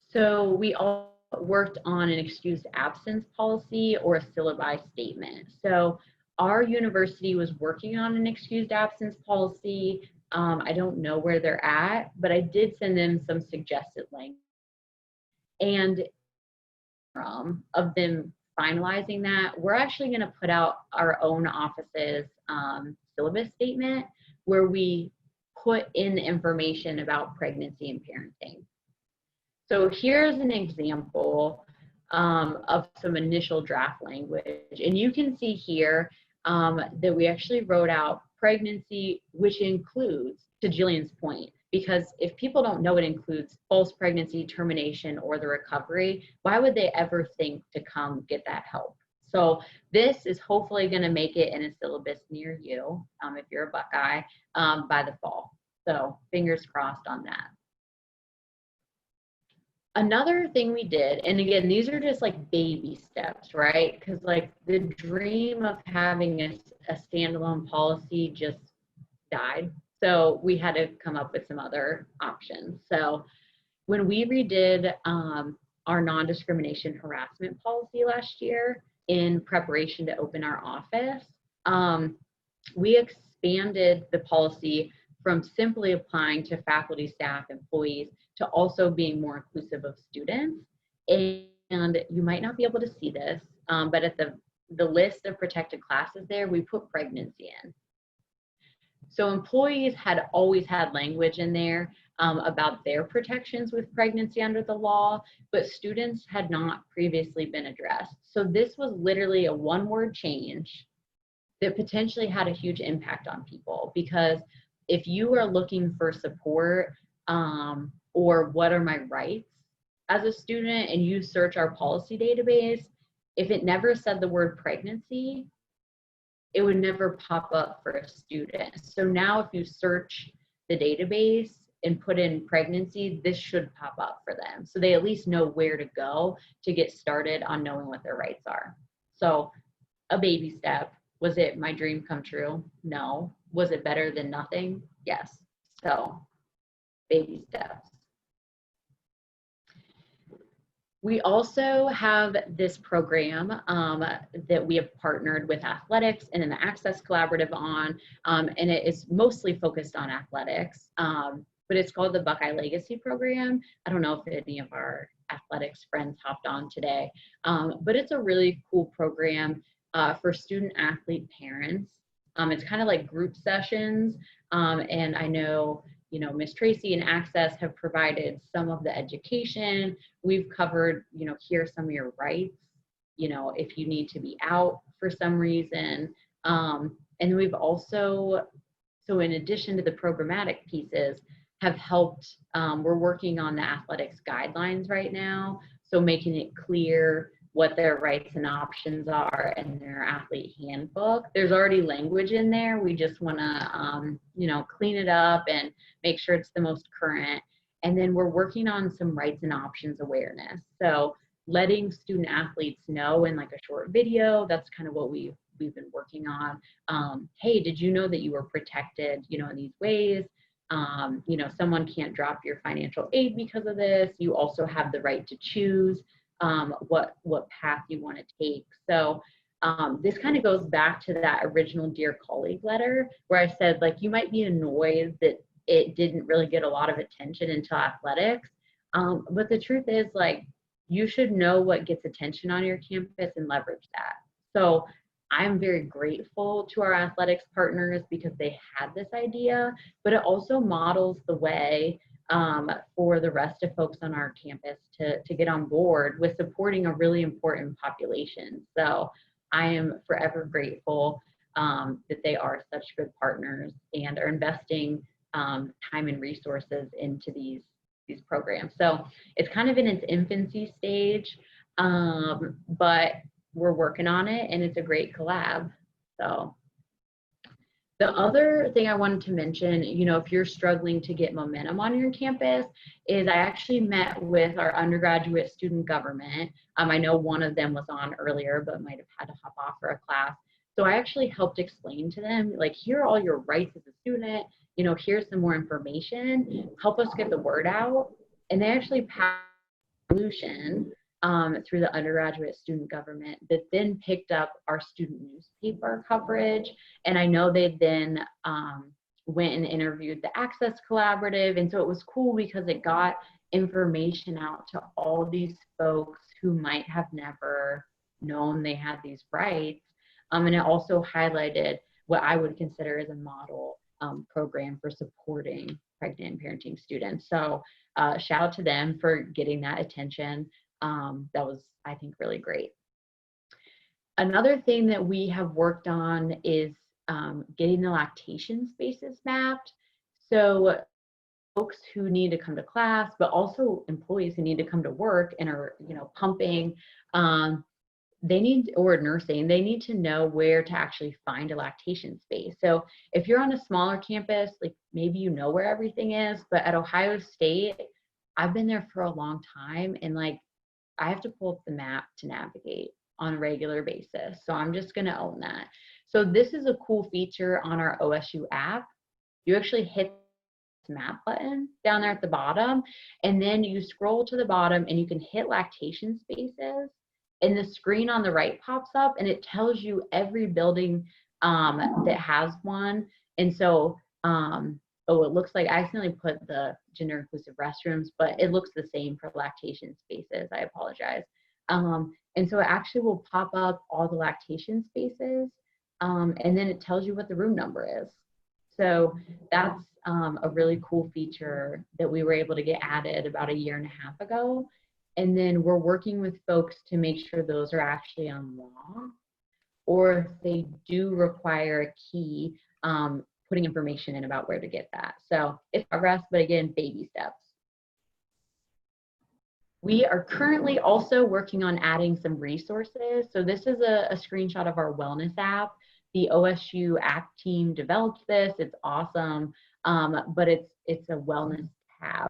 So we all worked on an excused absence policy or a syllabi statement. So our university was working on an excused absence policy. I don't know where they're at, but I did send them some suggested language. And of them finalizing that, we're actually going to put out our own office's syllabus statement where we put in the information about pregnancy and parenting. So here's an example of some initial draft language. And you can see here that we actually wrote out pregnancy, which includes, to Jillian's point, because if people don't know it includes false pregnancy, termination, or the recovery, why would they ever think to come get that help? So this is hopefully going to make it in a syllabus near you, if you're a Buckeye, by the fall. So fingers crossed on that. Another thing we did, and again, these are just like baby steps, right? Because like the dream of having a standalone policy just died. So we had to come up with some other options. So when we redid our non-discrimination harassment policy last year in preparation to open our office, we expanded the policy from simply applying to faculty, staff, employees, to also being more inclusive of students. And you might not be able to see this, but at the list of protected classes there, we put pregnancy in. So employees had always had language in there about their protections with pregnancy under the law, but students had not previously been addressed. So this was literally a one-word change that potentially had a huge impact on people, because if you are looking for support or what are my rights as a student and you search our policy database, if it never said the word pregnancy, it would never pop up for a student. So now if you search the database and put in pregnancy, this should pop up for them. So they at least know where to go to get started on knowing what their rights are. So a baby step. Was it my dream come true? No. Was it better than nothing? Yes. So baby steps. We also have this program that we have partnered with athletics and in the Access Collaborative on, and it is mostly focused on athletics, but it's called the Buckeye Legacy Program. I don't know if any of our athletics friends hopped on today, but it's a really cool program for student athlete parents. It's kind of like group sessions, and I know Miss Tracy and Access have provided some of the education. We've covered, here's some of your rights, if you need to be out for some reason. And we've also, so in addition to the programmatic pieces, have helped, we're working on the athletics guidelines right now. So making it clear what their rights and options are in their athlete handbook. There's already language in there. We just want to, clean it up and make sure it's the most current. And then we're working on some rights and options awareness. So letting student athletes know in like a short video. That's kind of what we've been working on. Hey, did you know that you were protected, you know, in these ways? You know, someone can't drop your financial aid because of this. You also have the right to choose what path you want to take. So this kind of goes back to that original Dear Colleague letter where I said, like, you might be annoyed that it didn't really get a lot of attention until athletics. But the truth is, like, you should know what gets attention on your campus and leverage that. So I'm very grateful to our athletics partners because they had this idea, but it also models the way for the rest of folks on our campus to get on board with supporting a really important population. So I am forever grateful that they are such good partners and are investing time and resources into these programs. So it's kind of in its infancy stage, but we're working on it and it's a great collab. So the other thing I wanted to mention, you know, if you're struggling to get momentum on your campus, is I actually met with our undergraduate student government. I know one of them was on earlier, but might have had to hop off for a class. So I actually helped explain to them, like, here are all your rights as a student, you know, here's some more information, help us get the word out. And they actually passed a resolution through the undergraduate student government that then picked up our student newspaper coverage. And I know they then went and interviewed the Access Collaborative. And so it was cool because it got information out to all these folks who might have never known they had these rights. And it also highlighted what I would consider as a model program for supporting pregnant and parenting students. So shout out to them for getting that attention. That was, I think, really great. Another thing that we have worked on is getting the lactation spaces mapped. So folks who need to come to class, but also employees who need to come to work and are, you know, pumping, they need, or nursing, they need to know where to actually find a lactation space. So if you're on a smaller campus, like maybe you know where everything is, but at Ohio State, I've been there for a long time and like I have to pull up the map to navigate on a regular basis. So I'm just gonna own that. So this is a cool feature on our OSU app. You actually hit the map button down there at the bottom, and then you scroll to the bottom and you can hit lactation spaces. And the screen on the right pops up and it tells you every building that has one. And so, oh, it looks like I accidentally put the gender inclusive restrooms, but it looks the same for lactation spaces. I apologize. And so it actually will pop up all the lactation spaces and then it tells you what the room number is. So that's a really cool feature that we were able to get added about 1.5 years ago. And then we're working with folks to make sure those are actually unlocked, or if they do require a key, putting information in about where to get that. So it's progress, but again, baby steps. We are currently also working on adding some resources. So this is a screenshot of our wellness app. The OSU app team developed this. It's awesome, but it's a wellness tab.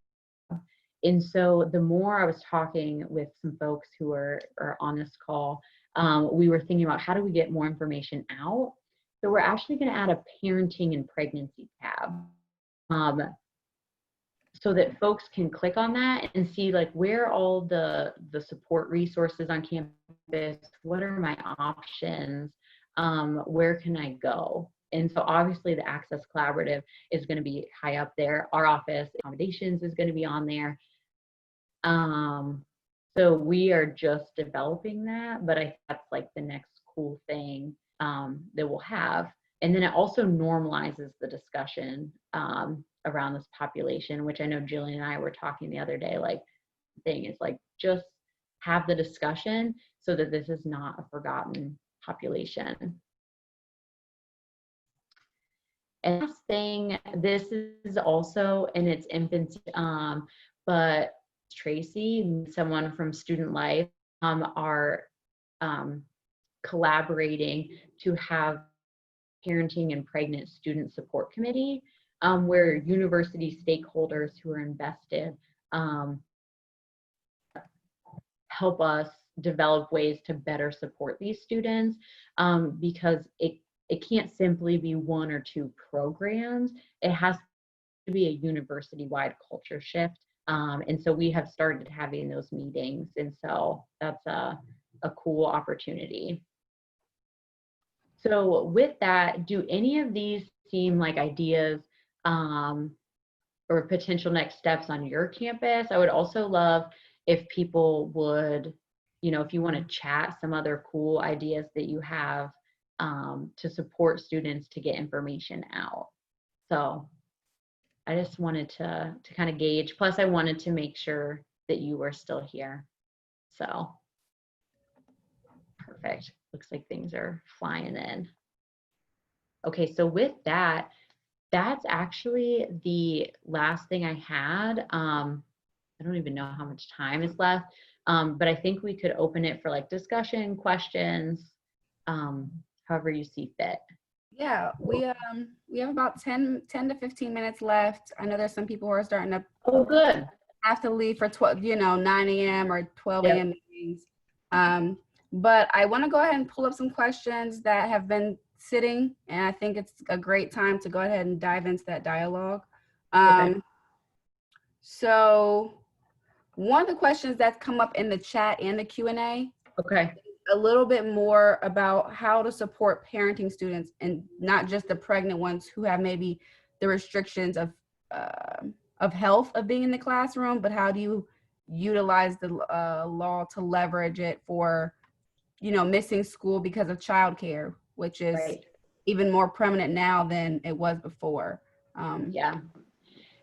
And so the more I was talking with some folks who are on this call, we were thinking about how do we get more information out. So we're actually going to add a parenting and pregnancy tab so that folks can click on that and see like where all the support resources on campus, what are my options, where can I go? And so obviously the Access Collaborative is going to be high up there. Our office, Accommodations, is going to be on there. So we are just developing that, but I think that's like the next cool thing that we'll have. And then it also normalizes the discussion around this population, which I know Jillian and I were talking the other day, like thing is like just have the discussion so that this is not a forgotten population. And last thing, this is also in its infancy, but Tracy, someone from Student Life, are collaborating to have parenting and pregnant student support committee, where university stakeholders who are invested help us develop ways to better support these students, because it can't simply be one or two programs. It has to be a university-wide culture shift. And so we have started having those meetings. And so that's a cool opportunity. So with that, do any of these seem like ideas or potential next steps on your campus? I would also love if people would, if you want to chat some other cool ideas that you have to support students to get information out. So I just wanted to kind of gauge. Plus, I wanted to make sure that you were still here. So perfect. Looks like things are flying in. Okay, so with that, that's actually the last thing I had. I don't even know how much time is left, but I think we could open it for like discussion, questions, however you see fit. Yeah, we have about 10 to 15 minutes left. I know there's some people who are starting to good. Have to leave for 12, 9 a.m. or 12 Yep. a.m. meetings. But I want to go ahead and pull up some questions that have been sitting, and I think it's a great time to go ahead and dive into that dialogue. Okay. So one of the questions that's come up in the chat and the Q&A, Okay. a little bit more about how to support parenting students, and not just the pregnant ones who have maybe the restrictions of health of being in the classroom, but how do you utilize the law to leverage it for, missing school because of childcare, which is Right. even more prominent now than it was before. Yeah.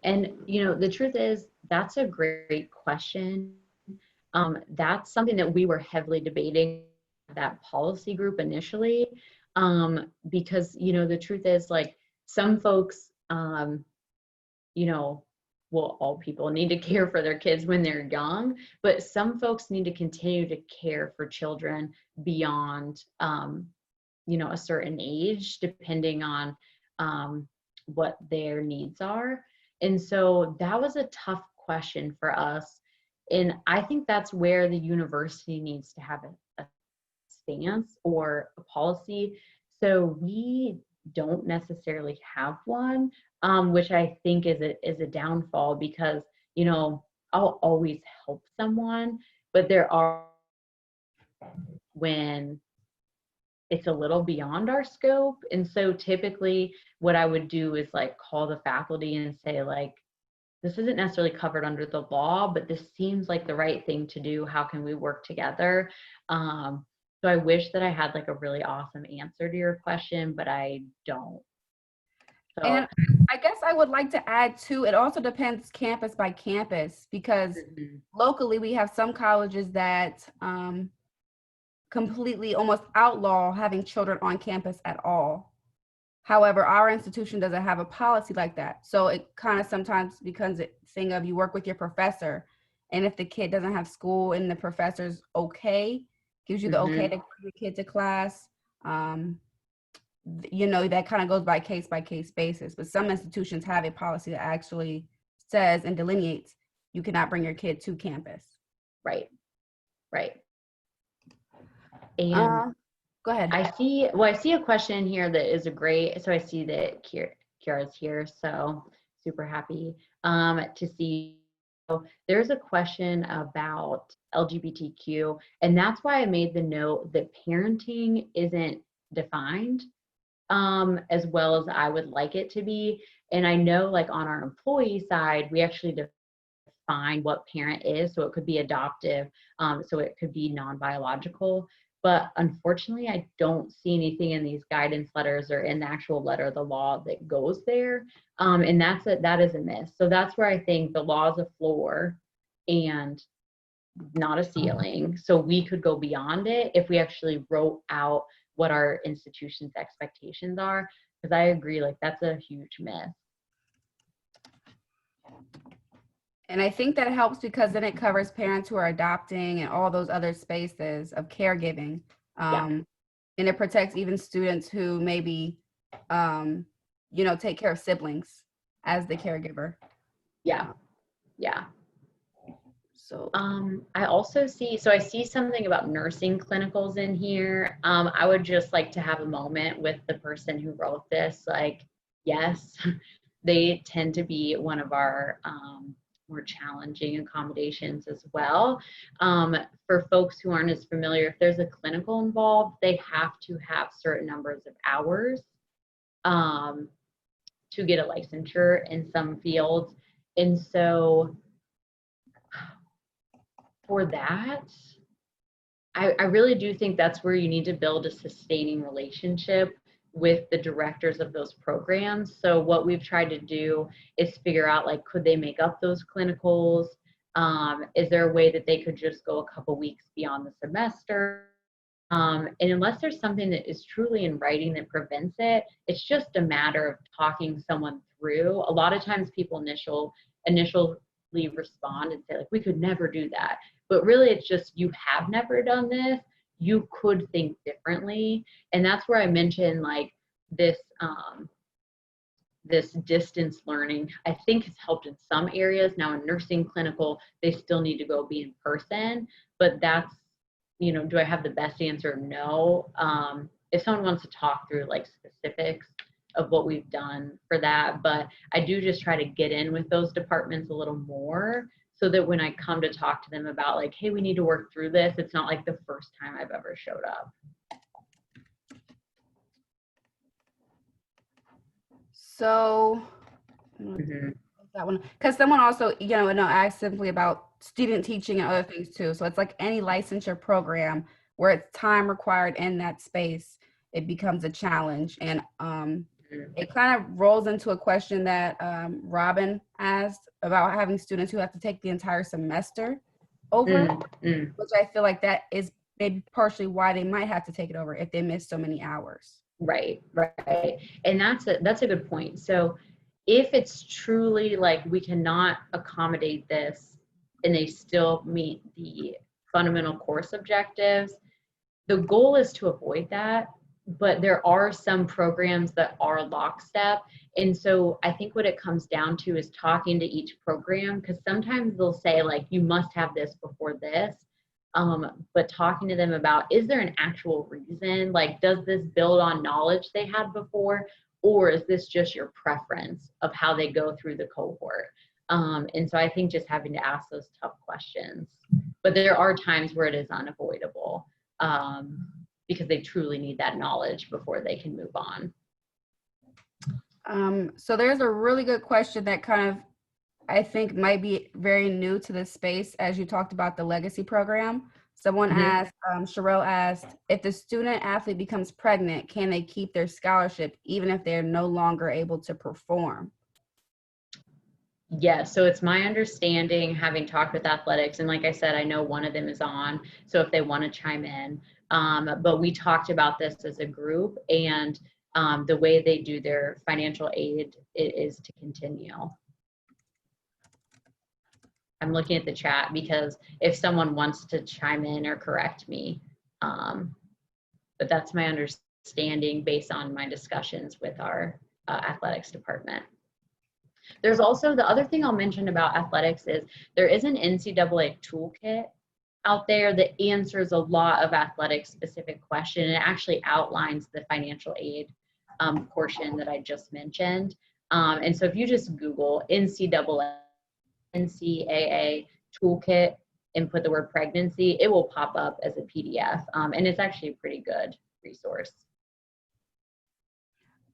And, the truth is, that's a great question. That's something that we were heavily debating that policy group initially, because, the truth is, like, some folks, well, all people need to care for their kids when they're young, but some folks need to continue to care for children beyond, a certain age, depending on what their needs are. And so that was a tough question for us. And I think that's where the university needs to have a stance or a policy. So we don't necessarily have one, which I think is a downfall, because, I'll always help someone, but there are when it's a little beyond our scope. And so typically what I would do is like call the faculty and say, like, this isn't necessarily covered under the law, but this seems like the right thing to do. How can we work together? So I wish that I had like a really awesome answer to your question, but I don't. So, And I guess I would like to add too, it also depends campus by campus, because locally we have some colleges that completely almost outlaw having children on campus at all. However, our institution doesn't have a policy like that. So it kind of sometimes becomes a thing of you work with your professor, and if the kid doesn't have school and the professor's okay, gives you the okay to bring the kid to class, that kind of goes by case basis. But some institutions have a policy that actually says and delineates you cannot bring your kid to campus. Right. And go ahead. I see a question here that is so I see that Kiara's here, so super happy to see. So there's a question about LGBTQ, and that's why I made the note that parenting isn't defined as well as I would like it to be. And I know, like, on our employee side, we actually define what parent is. So it could be adoptive, so it could be non-biological. But unfortunately, I don't see anything in these guidance letters or in the actual letter of the law that goes there. And that is a miss. So that's where I think the law is a floor and not a ceiling. So we could go beyond it if we actually wrote out what our institution's expectations are. Because I agree, like, that's a huge miss. And I think that helps because then it covers parents who are adopting and all those other spaces of caregiving. And it protects even students who maybe, take care of siblings as the caregiver. Yeah. So I also see, so I see something about nursing clinicals in here. I would just like to have a moment with the person who wrote this. Like, yes, they tend to be one of our more challenging accommodations as well. For folks who aren't as familiar, if there's a clinical involved, they have to have certain numbers of hours to get a licensure in some fields. And so for that, I really do think that's where you need to build a sustaining relationship with the directors of those programs. So what we've tried to do is figure out, like, could they make up those clinicals? Is there a way that they could just go a couple weeks beyond the semester? And unless there's something that is truly in writing that prevents it, it's just a matter of talking someone through. A lot of times people initially respond and say, like, we could never do that. But really, it's just, you have never done this. You could think differently. And that's where I mentioned, like, this this distance learning, I think, has helped in some areas. Now in nursing clinical, they still need to go be in person, but that's, you know, do I have the best answer? No. If someone wants to talk through, like, specifics of what we've done for that, but I do just try to get in with those departments a little more so that when I come to talk to them about, like, hey, we need to work through this, it's not like the first time I've ever showed up. so that one, because someone also, you know, asked simply about student teaching and other things too. So it's like any licensure program where it's time required in that space, it becomes a challenge. And it kind of rolls into a question that Robin asked about having students who have to take the entire semester over, which I feel like that is maybe partially why they might have to take it over if they miss so many hours. Right. And that's a good point. So if it's truly like we cannot accommodate this and they still meet the fundamental course objectives, the goal is to avoid that. But there are some programs that are lockstep. And so I think what it comes down to is talking to each program, because sometimes they'll say, like, you must have this before this. But talking to them about, is there an actual reason? Like, does this build on knowledge they had before? Or is this just your preference of how they go through the cohort? And so I think just having to ask those tough questions. But there are times where it is unavoidable. Because they truly need that knowledge before they can move on. So there's a really good question that kind of, I think, might be very new to this space as you talked about the legacy program. Someone asked, Sherelle asked, if the student athlete becomes pregnant, can they keep their scholarship even if they're no longer able to perform? Yes, so it's my understanding, having talked with athletics, and like I said, I know one of them is on, so if they want to chime in, but we talked about this as a group, and the way they do their financial aid is to continue. I'm looking at the chat because if someone wants to chime in or correct me, but that's my understanding based on my discussions with our athletics department. There's also, the other thing I'll mention about athletics is there is an NCAA toolkit out there that answers a lot of athletic specific questions. It actually outlines the financial aid portion that I just mentioned. And so if you just Google NCAA toolkit and put the word pregnancy, it will pop up as a PDF. And it's actually a pretty good resource.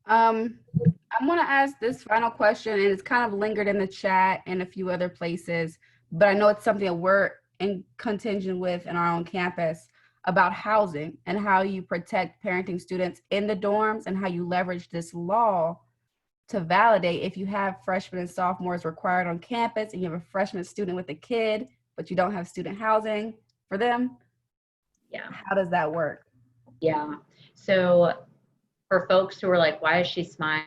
I'm going to ask this final question, and it's kind of lingered in the chat and a few other places, but I know it's something that we're in contention with in our own campus about housing and how you protect parenting students in the dorms and how you leverage this law to validate if you have freshmen and sophomores required on campus and you have a freshman student with a kid, but you don't have student housing for them. Yeah. How does that work? Yeah. So for folks who are like, why is she smiling?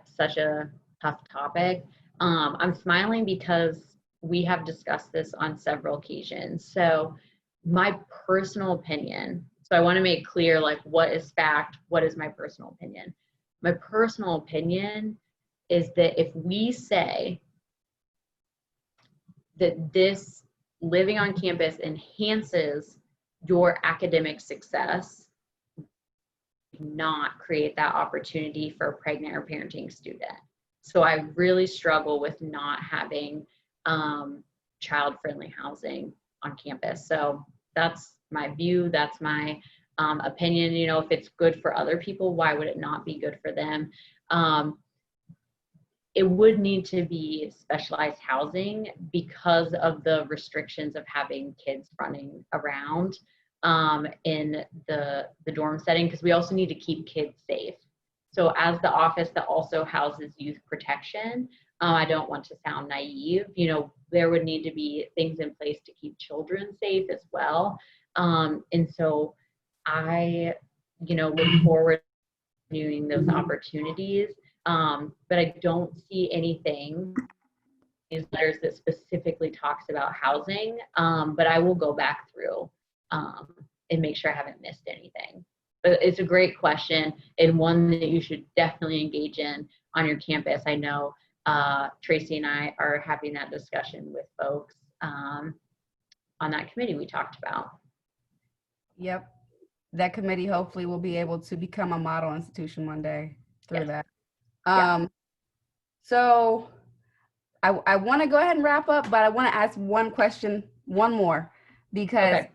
Such a tough topic. I'm smiling because we have discussed this on several occasions. So my personal opinion, so I want to make clear, like, what is fact, what is my personal opinion? My personal opinion is that if we say that this living on campus enhances your academic success, not create that opportunity for a pregnant or parenting student. So I really struggle with not having child-friendly housing on campus. So that's my view, that's my opinion. You know, if it's good for other people, why would it not be good for them? It would need to be specialized housing because of the restrictions of having kids running around in the dorm setting, because we also need to keep kids safe. So as the office that also houses youth protection, I don't want to sound naive, you know, there would need to be things in place to keep children safe as well. And so I, you know, look forward to doing those opportunities. But I don't see anything in these letters that specifically talks about housing. But I will go back through and make sure I haven't missed anything. But it's a great question, and one that you should definitely engage in on your campus. I know Tracy and I are having that discussion with folks on that committee we talked about. Yep. That committee hopefully will be able to become a model institution one day through that. So I want to go ahead and wrap up, but I want to ask one question, one more, because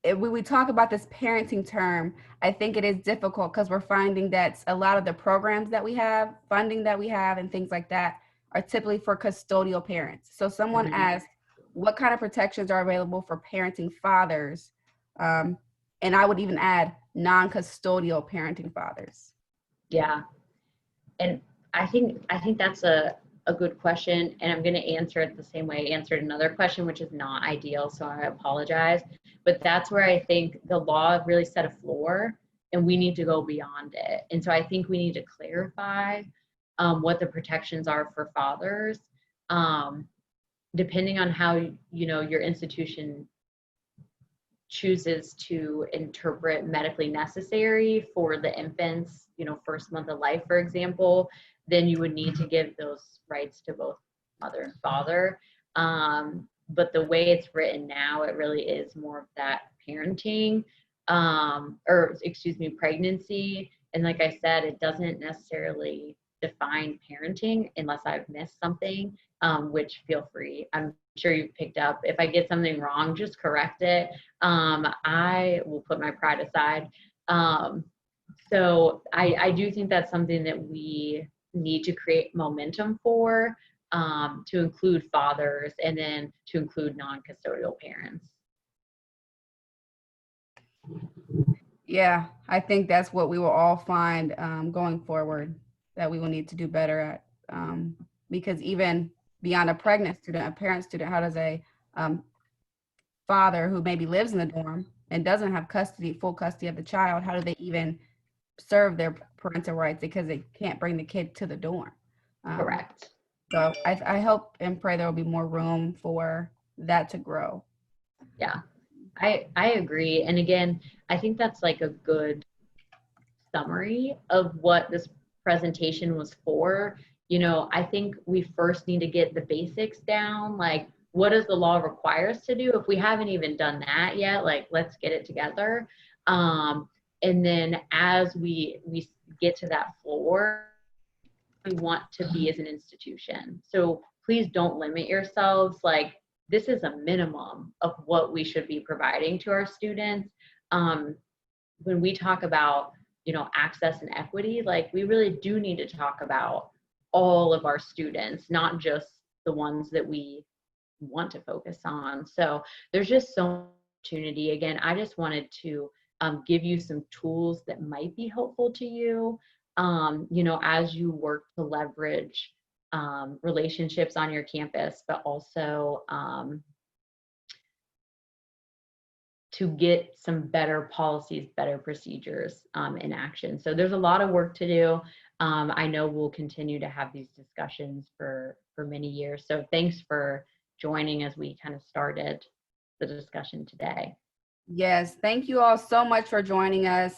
when we talk about this parenting term, I think it is difficult because we're finding that a lot of the programs that we have, funding that we have, and things like that are typically for custodial parents. So someone asked, what kind of protections are available for parenting fathers? And I would even add non-custodial parenting fathers. Yeah, and I think that's a good question, and I'm going to answer it the same way I answered another question, which is not ideal, so I apologize. But that's where I think the law really set a floor, and we need to go beyond it. And so I think we need to clarify what the protections are for fathers, depending on how, you know, your institution chooses to interpret medically necessary for the infant's, you know, first month of life, for example, then you would need to give those rights to both mother and father. But the way it's written now, it really is more of that parenting, pregnancy. And like I said, it doesn't necessarily define parenting unless I've missed something, which feel free. I'm sure you've picked up. If I get something wrong, just correct it. I will put my pride aside. So I do think that's something that we need to create momentum for, to include fathers and then to include non-custodial parents. Yeah, I think that's what we will all find going forward, that we will need to do better at, because even beyond a pregnant student, a parent student, how does a father who maybe lives in the dorm and doesn't have full custody of the child, how do they even serve their parental rights because they can't bring the kid to the dorm? Correct. So I hope and pray there will be more room for that to grow. Yeah, I agree. And again, I think that's like a good summary of what this presentation was for. You know, I think we first need to get the basics down, like what does the law require us to do? If we haven't even done that yet, like let's get it together. And then as we get to that floor, we want to be as an institution. So please don't limit yourselves. Like this is a minimum of what we should be providing to our students. When we talk about, you know, access and equity, like we really do need to talk about all of our students, not just the ones that we want to focus on. So there's just so much opportunity. Again, I just wanted to give you some tools that might be helpful to you, you know, as you work to leverage relationships on your campus, but also to get some better policies, better procedures in action. So there's a lot of work to do. I know we'll continue to have these discussions for many years. So thanks for joining as we kind of started the discussion today. Yes, thank you all so much for joining us.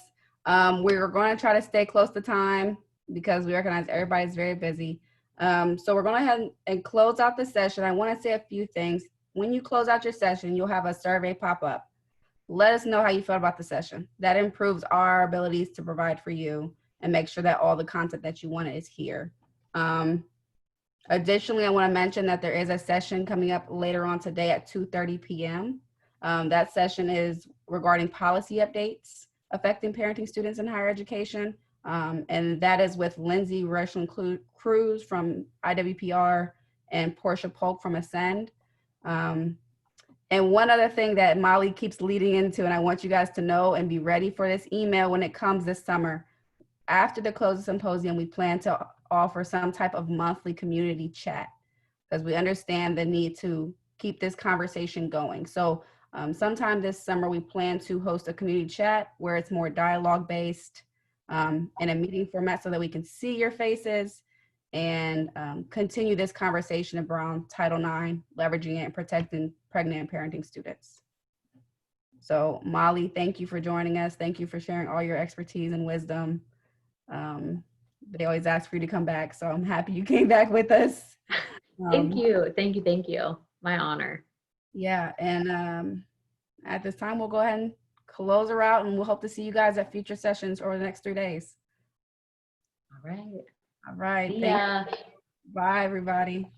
We're going to try to stay close to time because we recognize everybody's very busy. So we're going to go ahead and close out the session. I want to say a few things. When you close out your session, you'll have a survey pop up. Let us know how you felt about the session. That improves our abilities to provide for you and make sure that all the content that you wanted is here. Additionally, I want to mention that there is a session coming up later on today at 2:30 p.m. That session is regarding policy updates affecting parenting students in higher education. And that is with Lindsay Cruz from IWPR and Portia Polk from Ascend. And one other thing that Molly keeps leading into, and I want you guys to know and be ready for this email when it comes this summer. After the close of symposium, we plan to offer some type of monthly community chat because we understand the need to keep this conversation going. So sometime this summer, we plan to host a community chat where it's more dialogue based in a meeting format so that we can see your faces and continue this conversation around Title IX, leveraging it and protecting pregnant and parenting students. So Molly, thank you for joining us. Thank you for sharing all your expertise and wisdom. They always ask for you to come back, so I'm happy you came back with us. Thank you. Thank you. Thank you. My honor. Yeah, and at this time, we'll go ahead and close her out, and we'll hope to see you guys at future sessions over the next 3 days. All right. All right. Yeah. Bye, everybody.